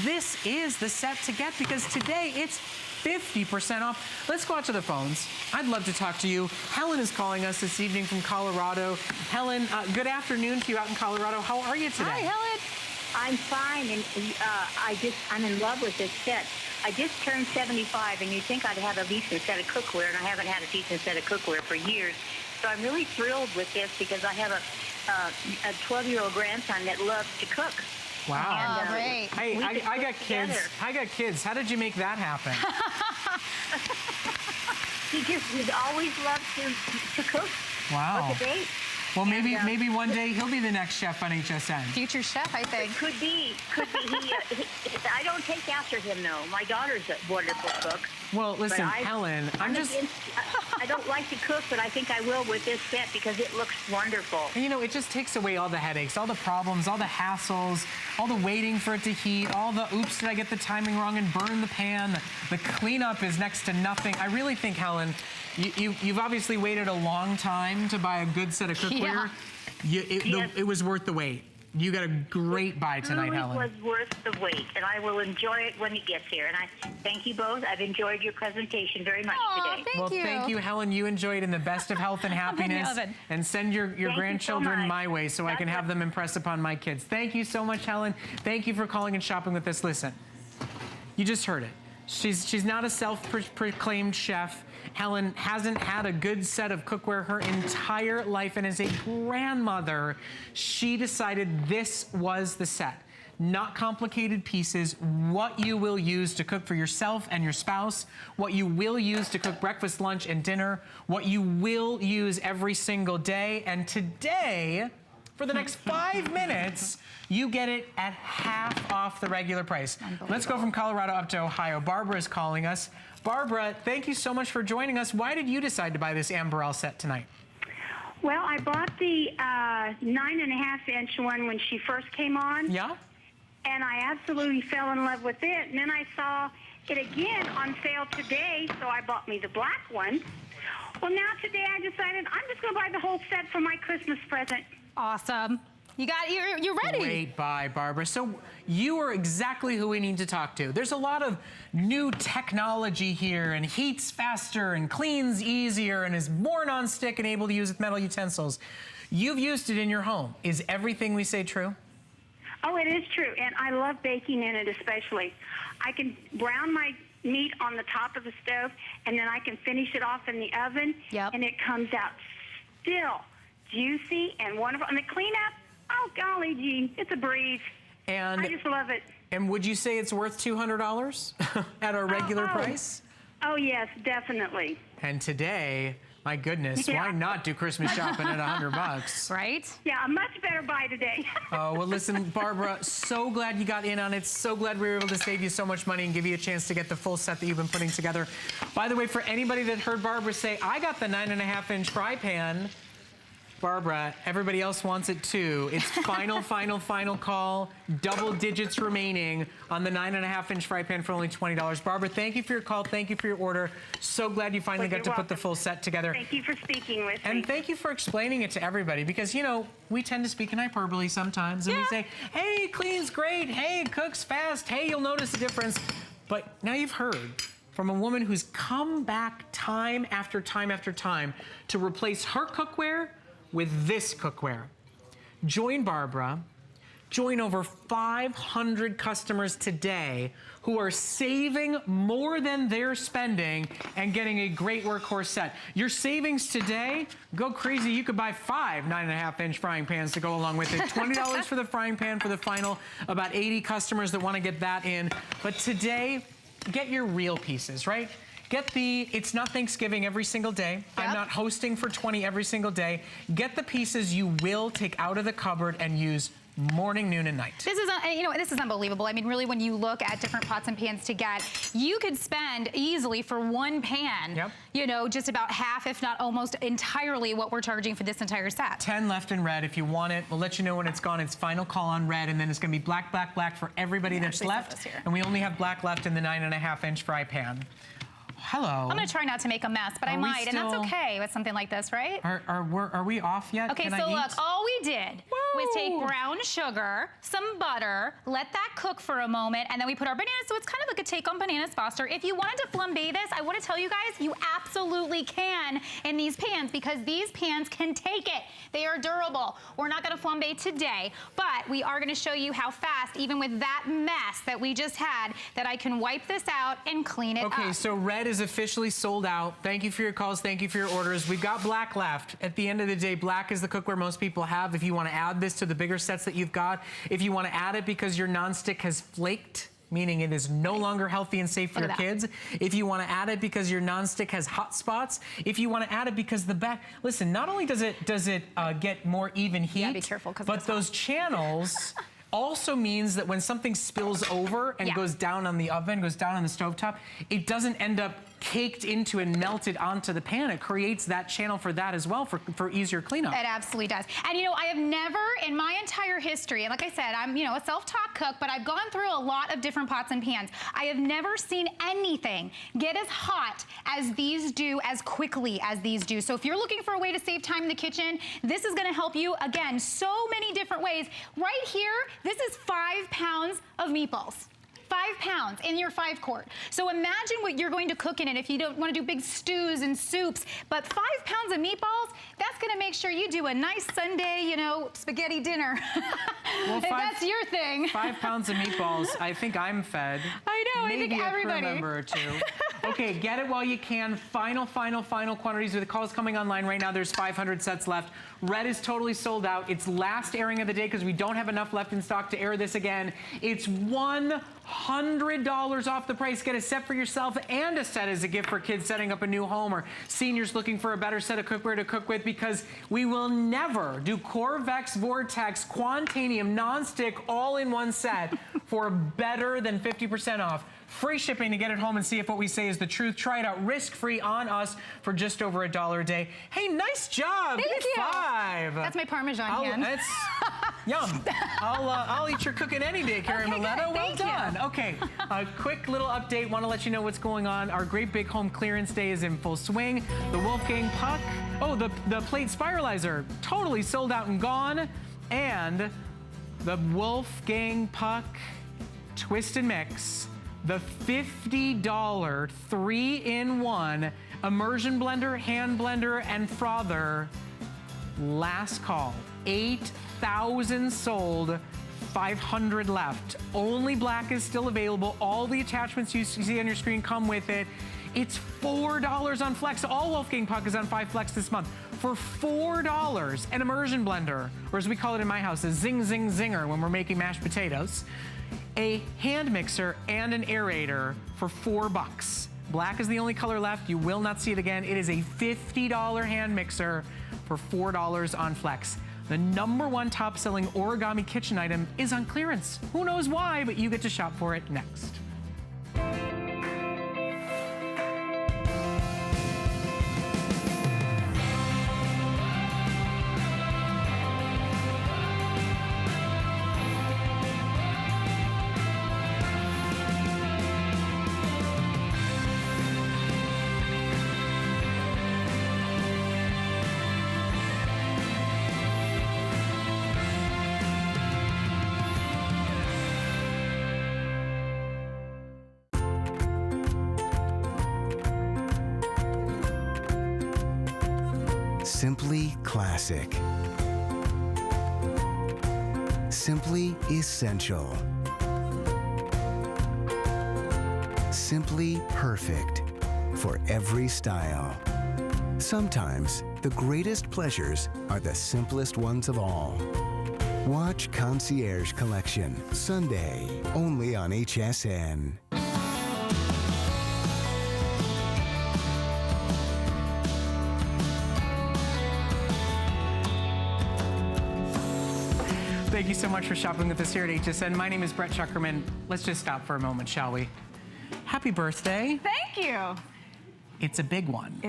this is the set to get, because today it's 50% off. Let's go out to the phones. I'd love to talk to you. Helen is calling us this evening from Colorado. Helen, good afternoon to you out in Colorado. How are you today? Hi, Helen. I'm fine, and I'm in love with this set. I just turned 75, and you'd think I'd have a decent set of cookware, and I haven't had a decent set of cookware for years. So I'm really thrilled with this because I have a 12-year-old grandson that loves to cook. Wow. And, great. Hey, I got kids. I got kids. How did you make that happen? He's always loved to cook. Wow. What's a date? Well, maybe one day he'll be the next chef on HSN. Future chef, I think. Could be. I don't take after him, though. My daughter's a wonderful cook. Well, listen, But Helen, I don't like to cook, but I think I will with this set because it looks wonderful. you know, it just takes away all the headaches, all the problems, all the hassles, all the waiting for it to heat, all the oops, did I get the timing wrong and burn the pan. The cleanup is next to nothing. I really think, Helen, you've obviously waited a long time to buy a good set of cookware. Yes. It was worth the wait. You got a great buy tonight, Helen. It was worth the wait, and I will enjoy it when it gets here. And I thank you both. I've enjoyed your presentation very much today. Thank you, Helen. You enjoy it in the best of health and happiness. And send your grandchildren my way so I can have them impress upon my kids. Thank you so much, Helen. Thank you for calling and shopping with us. Listen, you just heard it. She's not a self-proclaimed chef. Helen hasn't had a good set of cookware her entire life, and as a grandmother, she decided this was the set. Not complicated pieces, what you will use to cook for yourself and your spouse, what you will use to cook breakfast, lunch, and dinner, what you will use every single day. And today, for the next 5 minutes, you get it at half off the regular price. Let's go from Colorado up to Ohio. Barbara is calling us. Barbara, thank you so much for joining us. Why did you decide to buy this Amberelle set tonight? Well, I bought the 9.5-inch one when she first came on. Yeah? And I absolutely fell in love with it. And then I saw it again on sale today, so I bought me the black one. Well, now today I decided I'm just going to buy the whole set for my Christmas present. Awesome. You're ready. Great buy, Barbara. So you are exactly who we need to talk to. There's a lot of new technology here, and heats faster and cleans easier and is more non-stick and able to use with metal utensils. You've used it in your home. Is everything we say true? Oh, it is true, and I love baking in it especially. I can brown my meat on the top of the stove, and then I can finish it off in the oven, and it comes out still juicy and wonderful. And the cleanup, oh, golly gee, it's a breeze. And I just love it. And would you say it's worth $200 at our regular price? Oh, yes, definitely. And today, my goodness, why not do Christmas shopping at $100? Right? Yeah, a much better buy today. Oh, well, listen, Barbara, so glad you got in on it. So glad we were able to save you so much money and give you a chance to get the full set that you've been putting together. By the way, for anybody that heard Barbara say, I got the 9.5-inch fry pan, Barbara, everybody else wants it too. It's final call. Double digits remaining on the 9.5-inch fry pan for only $20. Barbara, thank you for your call. Thank you for your order. So glad you finally got to put the full set together. Thank you for speaking with me. And thank you for explaining it to everybody because, you know, we tend to speak in hyperbole sometimes. And we say, hey, it cleans great. Hey, it cooks fast. Hey, you'll notice a difference. But now you've heard from a woman who's come back time after time after time to replace her cookware with this cookware. Join Barbara, join over 500 customers today who are saving more than they're spending and getting a great workhorse set. Your savings today, go crazy. You could buy 5 9.5-inch frying pans to go along with it. $20 for the frying pan for the final, about 80 customers that want to get that in. But today, get your real pieces, right? Get the, it's not Thanksgiving every single day. I'm not hosting for 20 every single day. Get the pieces you will take out of the cupboard and use morning, noon, and night. This is, you know, this is unbelievable. I mean, really, when you look at different pots and pans to get, you could spend easily for one pan, you know, just about half, if not almost entirely what we're charging for this entire set. 10 left in red. If you want it, we'll let you know when it's gone. It's final call on red, and then it's going to be black, black, black for everybody that's left. And we only have black left in the 9.5-inch fry pan. Hello. I'm going to try not to make a mess, but I might, and that's okay with something like this, right? Are we off yet? Okay, so look, all we did was take brown sugar, some butter, let that cook for a moment, and then we put our bananas, so it's kind of like a take on bananas Foster. If you wanted to flambe this, I want to tell you guys, you absolutely can in these pans because these pans can take it. They are durable. We're not going to flambe today, but we are going to show you how fast, even with that mess that we just had, that I can wipe this out and clean it up. Okay, so red is officially sold out. Thank you for your calls. Thank you for your orders. We've got black left. At the end of the day, black is the cookware most people have. If you want to add this to the bigger sets that you've got, if you want to add it because your nonstick has flaked, meaning it is no longer healthy and safe for your kids. If you want to add it because your nonstick has hot spots, if you want to add it because the back, listen, not only does it get more even heat, be careful, but those channels also means that when something spills over and goes down on the oven, goes down on the stovetop, it doesn't end up caked into and melted onto the pan. It creates that channel for that as well, for easier cleanup. It absolutely does. And you know, I have never in my entire history, and like I said, I'm, you know, a self-taught cook, but I've gone through a lot of different pots and pans. I have never seen anything get as hot as these do, as quickly as these do. So if you're looking for a way to save time in the kitchen, this is gonna help you, again, so many different ways. Right here, this is 5 pounds of meatballs. 5 pounds in your 5-quart. So imagine what you're going to cook in it if you don't want to do big stews and soups. But 5 pounds of meatballs, that's going to make sure you do a nice Sunday, you know, spaghetti dinner. Well, if that's your thing. 5 pounds of meatballs, I think I'm fed. I know, Maybe I think everybody. a crew member or two. Okay, get it while you can. Final quantities with the calls coming online right now. There's 500 sets left. Red is totally sold out. It's last airing of the day because we don't have enough left in stock to air this again. It's $100 off the price. Get a set for yourself and a set as a gift for kids setting up a new home or seniors looking for a better set of cookware to cook with, because we will never do Corvex Vortex Quantanium nonstick all in one set for better than 50% off. Free shipping to get it home and see if what we say is the truth. Try it out risk-free on us for just over $1 a day. Hey, nice job. Thank you. 5. That's my Parmesan hand. That's yum. I'll eat your cooking any day, Carrie Mileta. Well done. Okay, a quick little update. Want to let you know what's going on. Our great big home clearance day is in full swing. The Wolfgang Puck, the plate Spiralizer, totally sold out and gone. And the Wolfgang Puck Twist and Mix, the $50 3-in-1 immersion blender, hand blender, and frother. Last call. 8,000 sold, 500 left. Only black is still available. All the attachments you see on your screen come with it. It's $4 on Flex. All Wolfgang Puck is on 5 Flex this month. For $4, an immersion blender, or as we call it in my house, a zing zing zinger when we're making mashed potatoes. A hand mixer and an aerator for $4. Black is the only color left. You will not see it again. It is a $50 hand mixer for $4 on Flex. The #1 top-selling origami kitchen item is on clearance. Who knows why, but you get to shop for it next. Simply classic. Simply essential. Simply perfect for every style. Sometimes the greatest pleasures are the simplest ones of all. Watch Concierge Collection Sunday, only on HSN. Thank you so much for shopping with us here at HSN. My name is Brett Schuckerman. Let's just stop for a moment, shall we? Happy birthday. Thank you. It's a big one.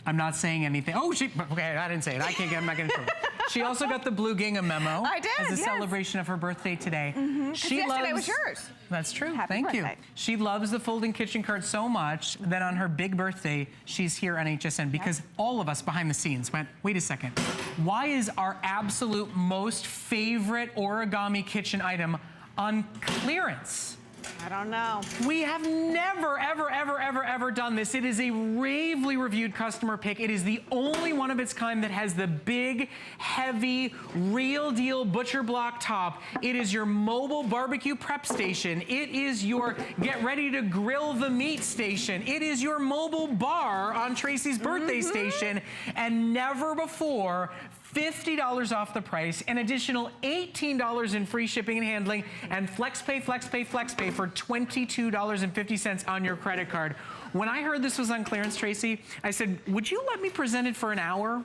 I'm not saying anything. Oh, okay, I didn't say it. I'm not getting trouble. She also got the Blue Gingham memo. I did, as a celebration of her birthday today. She yesterday was yours. That's true. Happy Thank birthday. you. She loves the folding kitchen cart so much that on her big birthday, she's here on HSN because all of us behind the scenes went, wait a second, why is our absolute most favorite origami kitchen item on clearance? I don't know. We have never, ever done this. It is a ravely reviewed customer pick. It is the only one of its kind that has the big, heavy, real deal butcher block top. It is your mobile barbecue prep station. It is your get ready to grill the meat station. It is your mobile bar on Tracy's birthday station. And never before, $50 off the price, an additional $18 in free shipping and handling, and FlexPay for $22.50 on your credit card. When I heard this was on clearance, Tracy, I said, would you let me present it for an hour?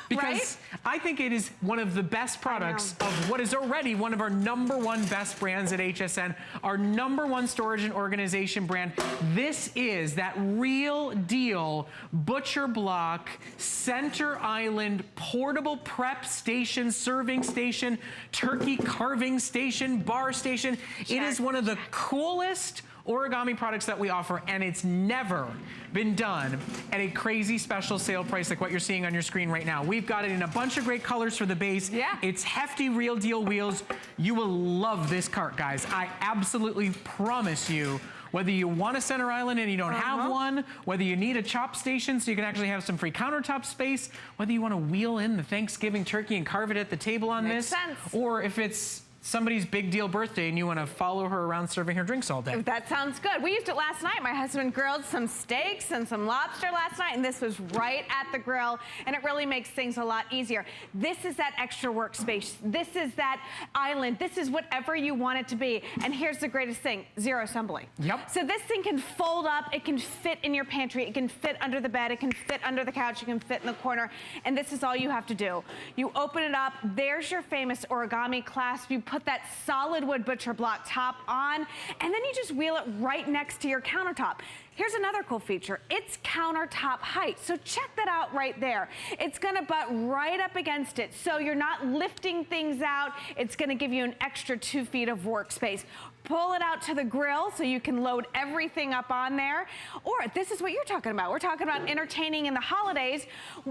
Because I think it is one of the best products of what is already one of our #1 best brands at HSN, our #1 storage and organization brand. This is that real deal butcher block, center island, portable prep station, serving station, turkey carving station, bar station. It is one of the coolest origami products that we offer, and it's never been done at a crazy special sale price like what you're seeing on your screen right now. We've got it in a bunch of great colors for the base. Yeah. It's hefty real deal wheels. You will love this cart, guys. I absolutely promise you. Whether you want a center island and you don't have one, whether you need a chop station so you can actually have some free countertop space, whether you want to wheel in the Thanksgiving turkey and carve it at the table on Makes this, sense. or if it's somebody's big deal birthday and you want to follow her around serving her drinks all day. That sounds good. We used it last night. My husband grilled some steaks and some lobster last night, and this was right at the grill, and it really makes things a lot easier. This is that extra workspace. This is that island. This is whatever you want it to be. And here's the greatest thing, zero assembly. Yep. So this thing can fold up. It can fit in your pantry. It can fit under the bed. It can fit under the couch. It can fit in the corner. And this is all you have to do. You open it up. There's your famous origami clasp. You put that solid wood butcher block top on, and then you just wheel it right next to your countertop. Here's another cool feature. It's countertop height. So check that out right there. It's gonna butt right up against it. So you're not lifting things out. It's gonna give you an extra 2 feet of workspace. Pull it out to the grill so you can load everything up on there. Or this is what you're talking about. We're talking about entertaining in the holidays.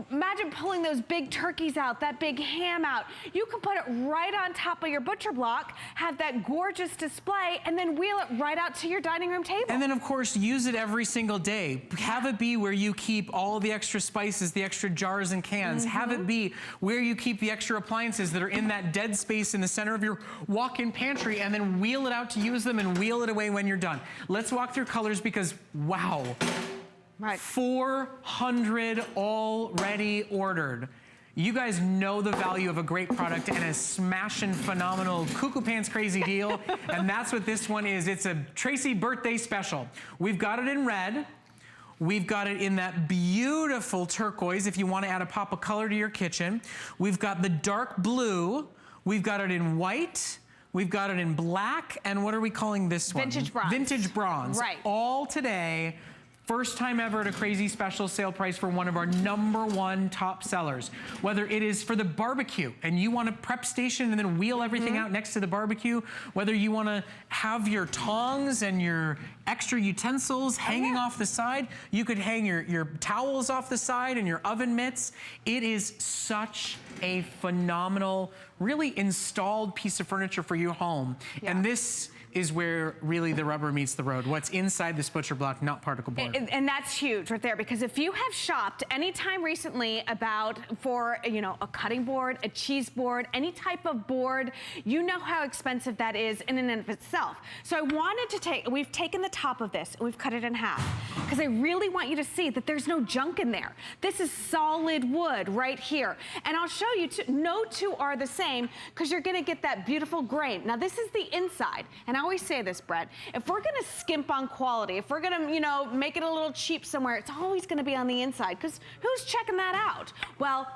Imagine pulling those big turkeys out, that big ham out. You can put it right on top of your butcher block, have that gorgeous display, and then wheel it right out to your dining room table. And then of course, use it every single day. Have it be where you keep all the extra spices, the extra jars and cans. Have it be where you keep the extra appliances that are in that dead space in the center of your walk-in pantry, and then wheel it out to use them and wheel it away when you're done. Let's walk through colors because, wow. Right. 400 already ordered. You guys know the value of a great product and a smashing phenomenal cuckoo pants crazy deal. And that's what this one is. It's a Tracy birthday special. We've got it in red. We've got it in that beautiful turquoise if you want to add a pop of color to your kitchen. We've got the dark blue. We've got it in white. We've got it in black. And what are we calling this one? Vintage bronze. Vintage bronze. Right. All today. First time ever at a crazy special sale price for one of our #1 top sellers. Whether it is for the barbecue and you want a prep station and then wheel everything out next to the barbecue, whether you want to have your tongs and your extra utensils hanging off the side, you could hang your towels off the side and your oven mitts. It is such a phenomenal, really installed piece of furniture for your home. Yeah. And this is where really the rubber meets the road. What's inside this butcher block, not particle board. And that's huge right there, because if you have shopped anytime recently about for, you know, a cutting board, a cheese board, any type of board, you know how expensive that is in and of itself. So I wanted to we've taken the top of this and we've cut it in half, because I really want you to see that there's no junk in there. This is solid wood right here. And I'll show you, no two are the same, because you're gonna get that beautiful grain. Now this is the inside, and I always say this, Brett, if we're gonna skimp on quality, if we're gonna, you know, make it a little cheap somewhere, it's always gonna be on the inside, because who's checking that out? Well,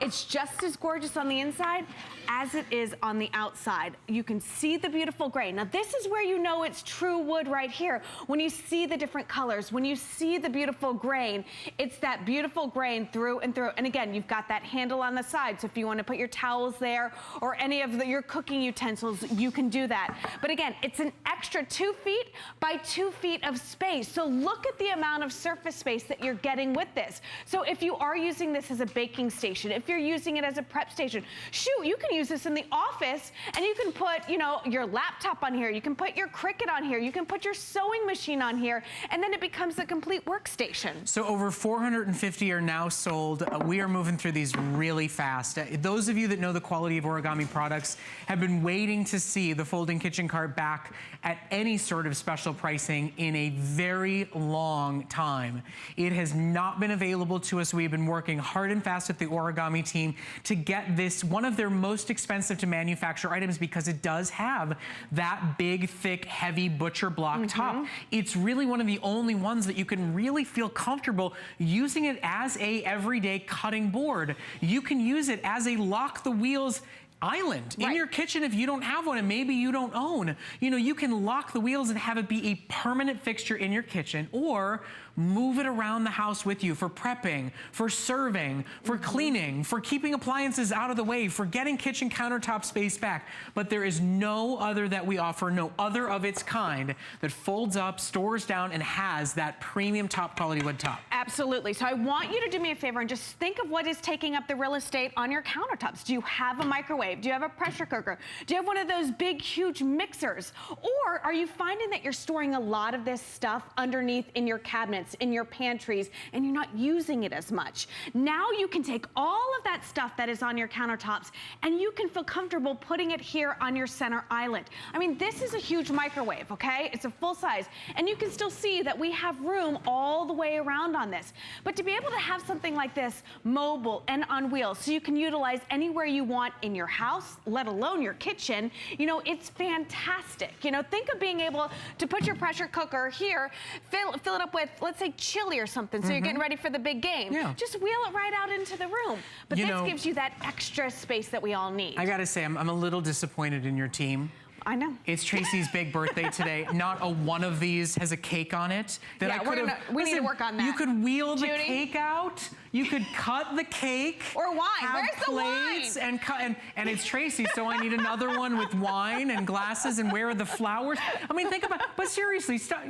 it's just as gorgeous on the inside as it is on the outside. You can see the beautiful grain. Now this is where you know it's true wood right here. When you see the different colors, when you see the beautiful grain, it's that beautiful grain through and through. And again, you've got that handle on the side. So if you want to put your towels there or any of your cooking utensils, you can do that. But again, it's an extra 2 feet by 2 feet of space. So look at the amount of surface space that you're getting with this. So if you are using this as a baking station, if you're using it as a prep station, shoot, you can use this in the office and you can put, you know, your laptop on here, you can put your Cricut on here, you can put your sewing machine on here, and then it becomes a complete workstation. So over 450 are now sold. We are moving through these really fast. Those of you that know the quality of origami products have been waiting to see the folding kitchen cart back at any sort of special pricing in a very long time. It has not been available to us. We've been working hard and fast at the origami origami team to get this, one of their most expensive to manufacture items, because it does have that big, thick, heavy butcher block top. It's really one of the only ones that you can really feel comfortable using it as a everyday cutting board. You can use it as a lock the wheels island in your kitchen if you don't have one, and maybe you don't own. You know, you can lock the wheels and have it be a permanent fixture in your kitchen, or move it around the house with you for prepping, for serving, for cleaning, for keeping appliances out of the way, for getting kitchen countertop space back. But there is no other that we offer, no other of its kind, that folds up, stores down, and has that premium top quality wood top. Absolutely. So I want you to do me a favor and just think of what is taking up the real estate on your countertops. Do you have a microwave? Do you have a pressure cooker? Do you have one of those big, huge mixers? Or are you finding that you're storing a lot of this stuff underneath in your cabinets, in your pantries, and you're not using it as much? Now you can take all of that stuff that is on your countertops and you can feel comfortable putting it here on your center island. I mean, this is a huge microwave, okay? It's a full size, and you can still see that we have room all the way around on this. But to be able to have something like this mobile and on wheels, so you can utilize anywhere you want in your house, let alone your kitchen, you know, it's fantastic. You know, think of being able to put your pressure cooker here, fill it up with, let's say, chili or something, so you're getting ready for the big game. Just wheel it right out into the room. But this gives you that extra space that we all need. I gotta say, I'm a little disappointed in your team. I know. It's Tracy's big birthday today. Not a one of these has a cake on it. That yeah, we need to work on that. You could wheel the cake out. You could cut the cake. Or wine. Have Where's the plates wine? And cut. And it's Tracy, so I need another one with wine and glasses. And where are the flowers? I mean, think about. But seriously, stop.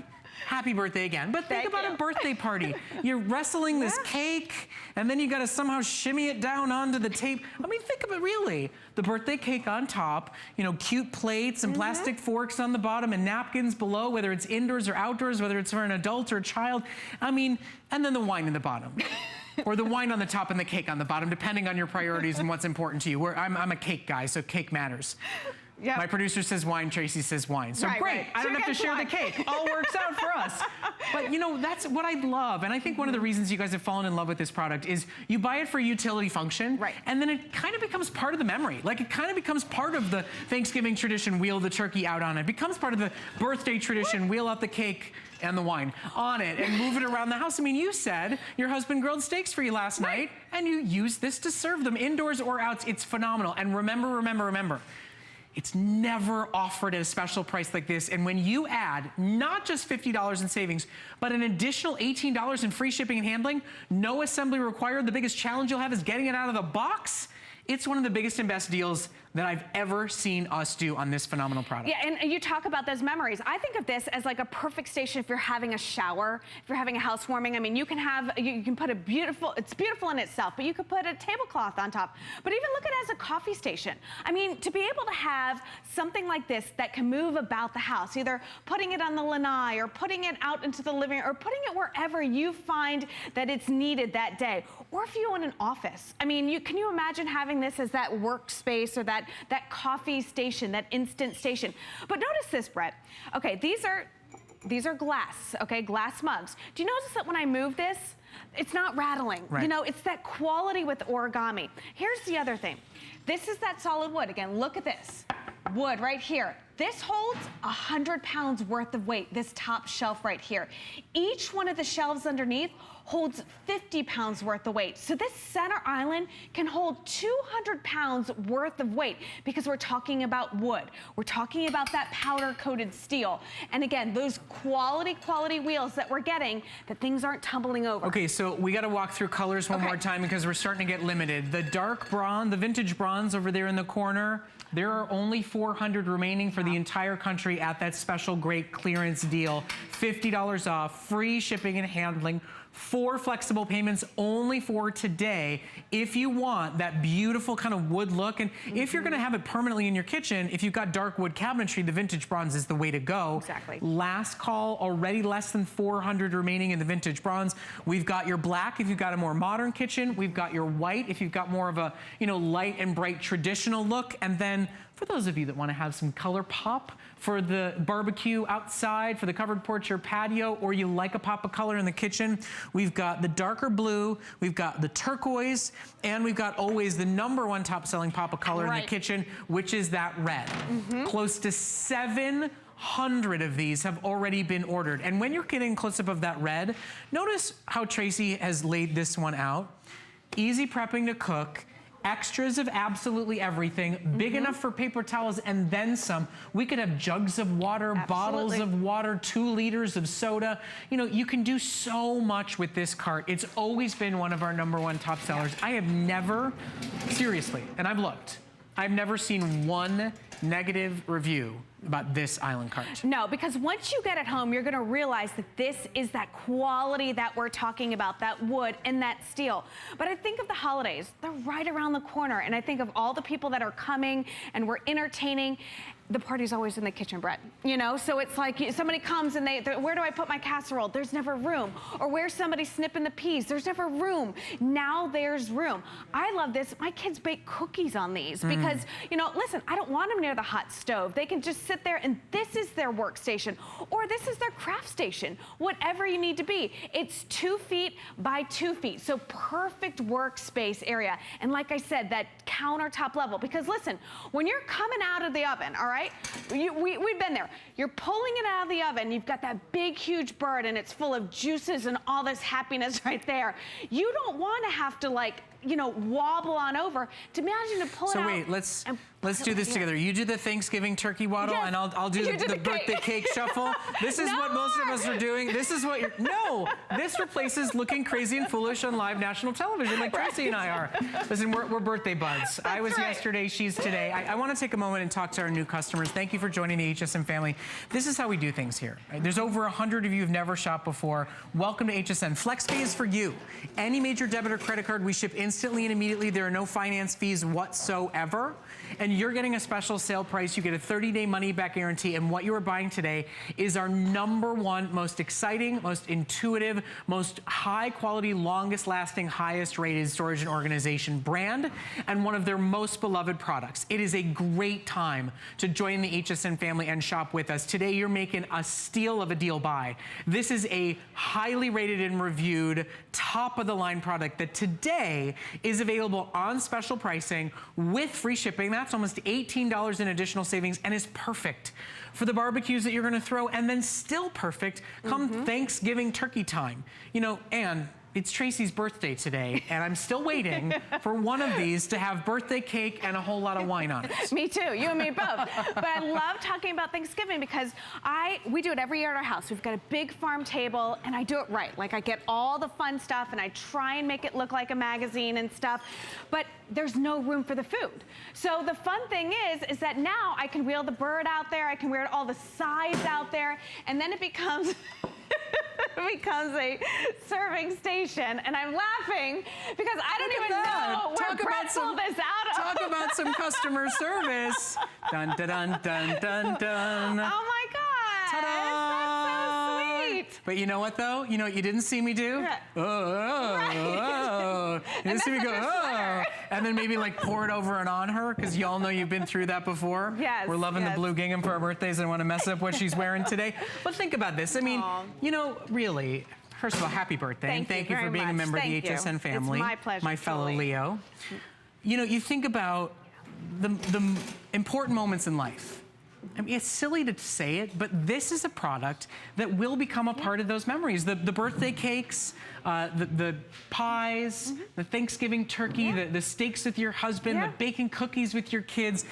Happy birthday again. But think about a birthday party. You're wrestling this cake, and then you got to somehow shimmy it down onto the tape. I mean, think of it really. The birthday cake on top, you know, cute plates and plastic forks on the bottom and napkins below, whether it's indoors or outdoors, whether it's for an adult or a child. I mean, and then the wine in the bottom. Or the wine on the top and the cake on the bottom, depending on your priorities and what's important to you. I'm a cake guy, so cake matters. Yep. My producer says wine, Tracy says wine. So great, I don't have to share the cake. All works out for us. But you know, that's what I love. And I think one of the reasons you guys have fallen in love with this product is you buy it for utility function, and then it kind of becomes part of the memory. Like it kind of becomes part of the Thanksgiving tradition, wheel the turkey out on it. It becomes part of the birthday tradition, wheel out the cake and the wine on it and move it around the house. I mean, you said your husband grilled steaks for you last night, and you used this to serve them indoors or out. It's phenomenal. And remember, it's never offered at a special price like this. And when you add not just $50 in savings, but an additional $18 in free shipping and handling, no assembly required, the biggest challenge you'll have is getting it out of the box. It's one of the biggest and best deals that I've ever seen us do on this phenomenal product. Yeah, and you talk about those memories. I think of this as like a perfect station if you're having a shower, if you're having a housewarming. I mean, you can put it's beautiful in itself, but you could put a tablecloth on top. But even look at it as a coffee station. I mean, to be able to have something like this that can move about the house, either putting it on the lanai or putting it out into the living room or putting it wherever you find that it's needed that day. Or if you own an office. I mean, can you imagine having this as that workspace or that coffee station, that instant station? But notice this, Brett. Okay, these are glass, okay, glass mugs. Do you notice that when I move this, it's not rattling? You know, it's that quality with origami. Here's the other thing. This is that solid wood. Again, look at this. Wood right here. This holds 100 pounds worth of weight, this top shelf right here. Each one of the shelves underneath holds 50 pounds worth of weight. So this center island can hold 200 pounds worth of weight because we're talking about wood. We're talking about that powder coated steel. And again, those quality wheels that we're getting, that things aren't tumbling over. Okay, so we gotta walk through colors one more time because we're starting to get limited. The dark bronze, the vintage bronze over there in the corner, there are only 400 remaining for the entire country at that special great clearance deal. $50 off, free shipping and handling, 4 flexible payments only for today if you want that beautiful kind of wood look. And if you're gonna have it permanently in your kitchen, if you've got dark wood cabinetry, the vintage bronze is the way to go. Exactly. Last call, already less than 400 remaining in the vintage bronze. We've got your black if you've got a more modern kitchen. We've got your white if you've got more of a, you know, light and bright traditional look. And then For those of you that want to have some color pop for the barbecue outside, for the covered porch or patio, or you like a pop of color in the kitchen, we've got the darker blue, we've got the turquoise, and we've got always the #1 top selling pop of color in the kitchen, which is that red. Close to 700 of these have already been ordered. And when you're getting close up of that red, notice how Tracy has laid this one out. Easy prepping to cook. Extras of absolutely everything, big enough for paper towels and then some. We could have jugs of water, bottles of water, 2 liters of soda. You know, you can do so much with this cart. It's always been one of our #1 top sellers. I have never, seriously, and I've looked, I've never seen one negative review about this island cart. No, because once you get it home, you're gonna realize that this is that quality that we're talking about, that wood and that steel. But I think of the holidays, they're right around the corner. And I think of all the people that are coming and we're entertaining. The party's always in the kitchen, Brett, you know? So it's like somebody comes and where do I put my casserole? There's never room. Or where's somebody snipping the peas? There's never room. Now there's room. I love this. My kids bake cookies on these because, you know, listen, I don't want them near the hot stove. They can just sit there and this is their workstation or this is their craft station, whatever you need to be. It's 2 feet by 2 feet. So perfect workspace area. And like I said, that countertop level, because listen, when you're coming out of the oven, all right, we've been there. You're pulling it out of the oven. You've got that big, huge bird, and it's full of juices and all this happiness right there. You don't want to have to, like, you know, wobble on over to imagine to pull it out. So wait, let's do this together. You do the Thanksgiving turkey waddle, and I'll do the birthday cake shuffle. This is what most of us are doing. This is what this replaces looking crazy and foolish on live national television like Tracy and I are. Listen, we're birthday buds. I was yesterday, she's today. I want to take a moment and talk to our new customers. Thank you for joining the HSN family. This is how we do things here. Right? There's over 100 of you who've never shopped before. Welcome to HSN. FlexPay is for you. Any major debit or credit card, we ship instantly and immediately. There are no finance fees whatsoever. And you're getting a special sale price. You get a 30-day money-back guarantee. And what you are buying today is our #1 most exciting, most intuitive, most high-quality, longest-lasting, highest-rated storage and organization brand, and one of their most beloved products. It is a great time to join the HSN family and shop with us. Today, you're making a steal of a deal buy. This is a highly rated and reviewed, top-of-the-line product that today is available on special pricing with free shipping. That's almost $18 in additional savings and is perfect for the barbecues that you're gonna throw, and then still perfect come Thanksgiving turkey time. You know, and it's Tracy's birthday today, and I'm still waiting for one of these to have birthday cake and a whole lot of wine on it. Me too, you and me both. But I love talking about Thanksgiving because we do it every year at our house. We've got a big farm table, and I do it right. Like, I get all the fun stuff, and I try and make it look like a magazine and stuff, but there's no room for the food. So the fun thing is that now I can wheel the bird out there, I can wheel all the sides out there, and then it becomes becomes a serving station, and I'm laughing because I don't even know where Brett pulled this out of. Talk about some customer service. Dun, dun, dun, dun, dun, dun. Oh my God. Ta-da! That's so sweet. But you know what though? You know what you didn't see me do? Oh. You didn't see me go, oh. And then maybe like pour it over and on her, because y'all know you've been through that before. Yes. We're loving the blue gingham for our birthdays and want to mess up what she's wearing today. But think about this. I mean, you know, really, first of all, happy birthday. And thank you for being a member of the HSN family. It's my pleasure. My fellow Leo. You know, you think about the important moments in life. I mean, it's silly to say it, but this is a product that will become a part of those memories. The birthday cakes, the pies, the Thanksgiving turkey, the steaks with your husband, the baking cookies with your kids.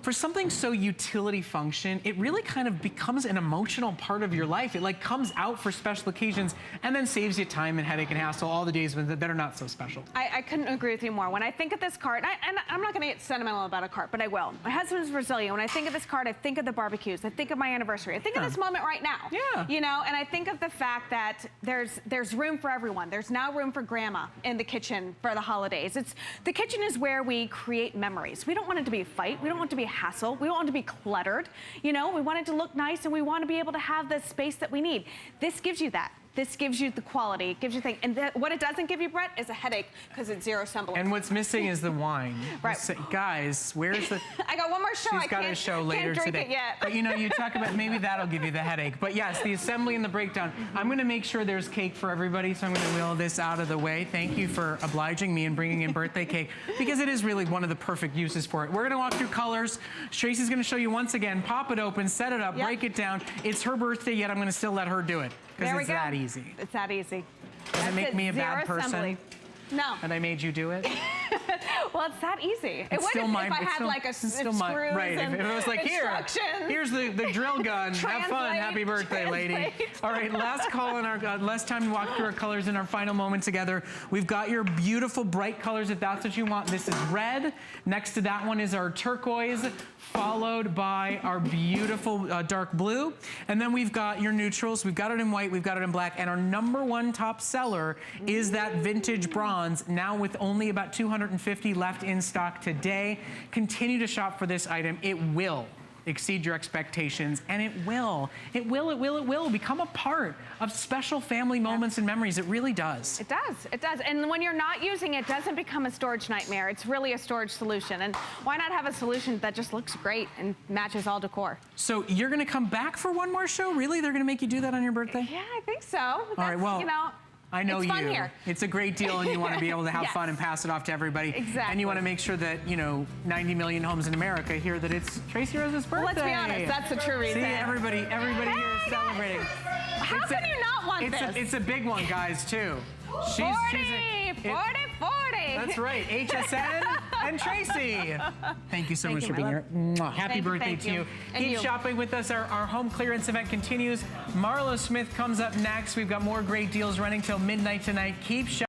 For something so utility function, it really kind of becomes an emotional part of your life. It like comes out for special occasions and then saves you time and headache and hassle all the days that are not so special. I couldn't agree with you more. When I think of this cart, and I'm not gonna get sentimental about a cart, but I will. My husband's Brazilian. When I think of this cart, I think of the barbecues. I think of my anniversary. I think of this moment right now. Yeah. You know, and I think of the fact that there's room for everyone. There's now room for grandma in the kitchen for the holidays. The kitchen is where we create memories. We don't want it to be a fight. We don't want it to be a hassle. We don't want it to be cluttered. You know, we want it to look nice, and we want to be able to have the space that we need. This gives you that. This gives you the quality, it gives you thing. And what it doesn't give you, Brett, is a headache because it's zero semblance. And what's missing is the wine. Right. Guys, where's the... I got one more show. She's got a show later can't drink today. it yet. But you know, you talk about maybe that'll give you the headache. But yes, the assembly and the breakdown. I'm going to make sure there's cake for everybody, so I'm going to wheel this out of the way. Thank you for obliging me and bringing in birthday cake, because it is really one of the perfect uses for it. We're going to walk through colors. Tracy's going to show you once again. Pop it open, set it up, break it down. It's her birthday, yet I'm going to still let her do it, because it's that easy. It's that easy. Does it make me a bad person? Assembly. No. And I made you do it? Well, it's that easy. It wouldn't if I had like a screws right. and if it was like, here's the drill gun. Have fun. Happy birthday, lady. All right, last call in our last time to walk through our colors in our final moment together. We've got your beautiful bright colors if that's what you want. This is red. Next to that one is our turquoise, followed by our beautiful dark blue. And then we've got your neutrals. We've got it in white, we've got it in black, and our #1 top seller is that vintage bronze, now with only about 250 left in stock today. Continue to shop for this item. It will exceed your expectations, and it will become a part of special family moments and memories. It really does. It does, it does. And when you're not using it, it doesn't become a storage nightmare. It's really a storage solution. And why not have a solution that just looks great and matches all decor? So you're gonna come back for one more show? Really? They're gonna make you do that on your birthday? Yeah, I think so. All right, well, you know, I know it's fun you. here. It's a great deal, and you want to be able to have Yes. fun and pass it off to everybody. Exactly. And you want to make sure that, you know, 90 million homes in America hear that it's Tracy Rose's birthday. Well, let's be honest, that's the true reason. See, everybody here is celebrating. How can you not want this? It's a big one, guys, too. 40, 40. That's right, HSN and Tracy. Thank you so much for being here. Mwah. Happy birthday to you. Keep shopping with us. Our home clearance event continues. Marlo Smith comes up next. We've got more great deals running till midnight tonight. Keep shopping.